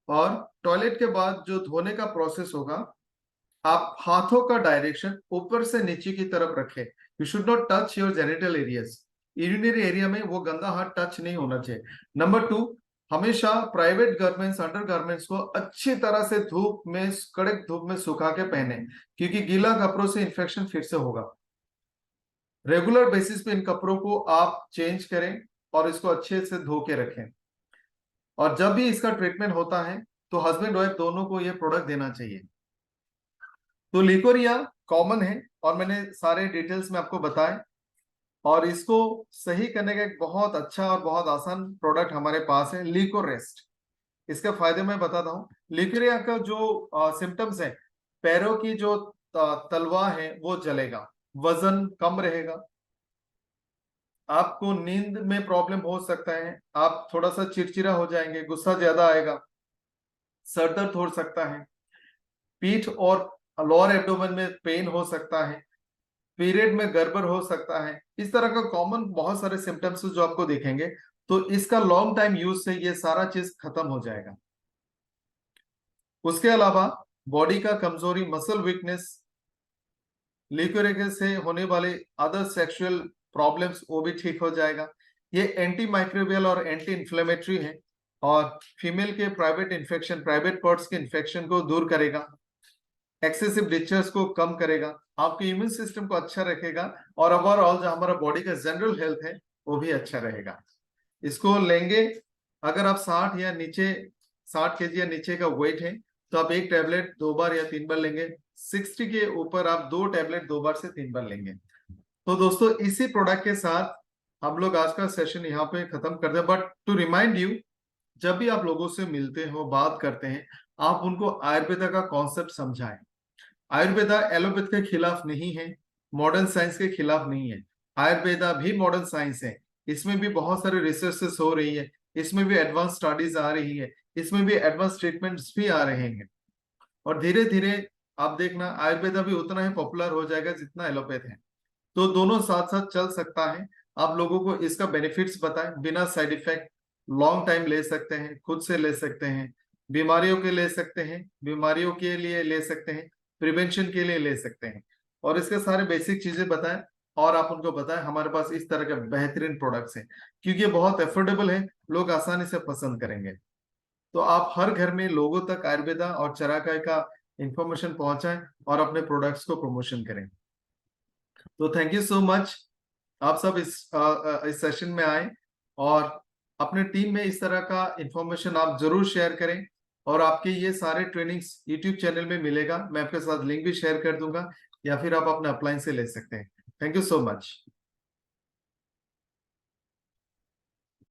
और टॉयलेट के बाद जो धोने का प्रोसेस होगा, आप हाथों का डायरेक्शन ऊपर से नीचे की तरफ रखें। You should not touch your genital areas. Urinary area में वो गंदा हाथ टच नहीं होना चाहिए। नंबर 2, हमेशा प्राइवेट गारमेंट्स, अंडर गारमेंट्स को अच्छी तरह से धूप में, कड़क धूप में सुखा के पहने, क्योंकि गीला कपड़ों से इन्फेक्शन फिर से होगा। रेगुलर बेसिस पे इन कपड़ों को आप चेंज करें और इसको अच्छे से धो के रखें। और जब भी इसका ट्रीटमेंट होता है तो हस्बैंड वाइफ दोनों को ये प्रोडक्ट देना चाहिए। तो लिकोरिया कॉमन है और मैंने सारे डिटेल्स में आपको बताए, और इसको सही करने का एक बहुत अच्छा और बहुत आसान प्रोडक्ट हमारे पास है, लिकोरेस्ट। इसका फायदे मैं बताता हूँ। लिकोरिया का जो सिम्टम्स है, पैरों की जो तलवा है वो जलेगा, वजन कम रहेगा, आपको नींद में प्रॉब्लम हो सकता है, आप थोड़ा सा चिड़चिड़ा हो जाएंगे, गुस्सा ज्यादा आएगा, सर दर्द हो सकता है, पीठ और लोअर एब्डोमेन में पेन हो सकता है, पीरियड में गड़बड़ हो सकता है। इस तरह का कॉमन बहुत सारे सिम्टम्स जो आपको देखेंगे, तो इसका लॉन्ग टाइम यूज से ये सारा चीज खत्म हो जाएगा। उसके अलावा बॉडी का कमजोरी, मसल वीकनेस, लिकोरिया से होने वाले अदर सेक्सुअल प्रॉब्लम्स वो भी ठीक हो जाएगा। ये एंटी माइक्रोबियल और एंटी इंफ्लेमेटरी है, और फीमेल के प्राइवेट इन्फेक्शन, प्राइवेट पार्ट्स के इन्फेक्शन को दूर करेगा, एक्सेसिव डिस्चार्ज को कम करेगा, आपके इम्यून सिस्टम को अच्छा रखेगा, और ओवरऑल जो हमारा बॉडी का जनरल हेल्थ है वो भी अच्छा रहेगा। इसको लेंगे अगर आप 60 या नीचे, 60 kg या नीचे का वेट है, तो आप एक टैबलेट 2 बार या 3 बार लेंगे। 60 के ऊपर आप 2 टैबलेट 2 बार से 3 बार लेंगे। तो दोस्तों, इसी प्रोडक्ट के साथ हम लोग आज का सेशन यहाँ पे खत्म कर दें। बट टू रिमाइंड यू, जब भी आप लोगों से मिलते हो, बात करते हैं, आप उनको आयुर्वेदा का कॉन्सेप्ट समझाएं। आयुर्वेदा एलोपैथ के खिलाफ नहीं है, मॉडर्न साइंस के खिलाफ नहीं है। आयुर्वेदा भी मॉडर्न साइंस है, इसमें भी बहुत सारे रिसर्चेस हो रही है, इसमें भी एडवांस स्टडीज आ रही है, इसमें भी एडवांस ट्रीटमेंट्स भी आ रहे हैं। और धीरे धीरे आप देखना, आयुर्वेदा भी उतना ही पॉपुलर हो जाएगा जितना एलोपैथ है। तो दोनों साथ साथ चल सकता है। आप लोगों को इसका बेनिफिट्स बताएं, बिना साइड इफेक्ट, लॉन्ग टाइम ले सकते हैं, खुद से ले सकते हैं, बीमारियों के ले सकते हैं, बीमारियों के लिए ले सकते हैं, प्रिवेंशन के लिए ले सकते हैं, और इसके सारे बेसिक चीजें बताएं। और आप उनको बताएं हमारे पास इस तरह के बेहतरीन प्रोडक्ट्स हैं, क्योंकि ये बहुत अफोर्डेबल है, लोग आसानी से पसंद करेंगे। तो आप हर घर में लोगों तक आयुर्वेदा और चराकाई का इंफॉर्मेशन पहुंचाएं और अपने प्रोडक्ट्स को प्रमोशन करें। तो थैंक यू सो मच, आप सब इस सेशन में आए, और अपने टीम में इस तरह का इंफॉर्मेशन आप जरूर शेयर करें। और आपके ये सारे ट्रेनिंग्स यूट्यूब चैनल में मिलेगा, मैं आपके साथ लिंक भी शेयर कर दूंगा, या फिर आप अपने अपलाइन से ले सकते हैं। Thank you so much.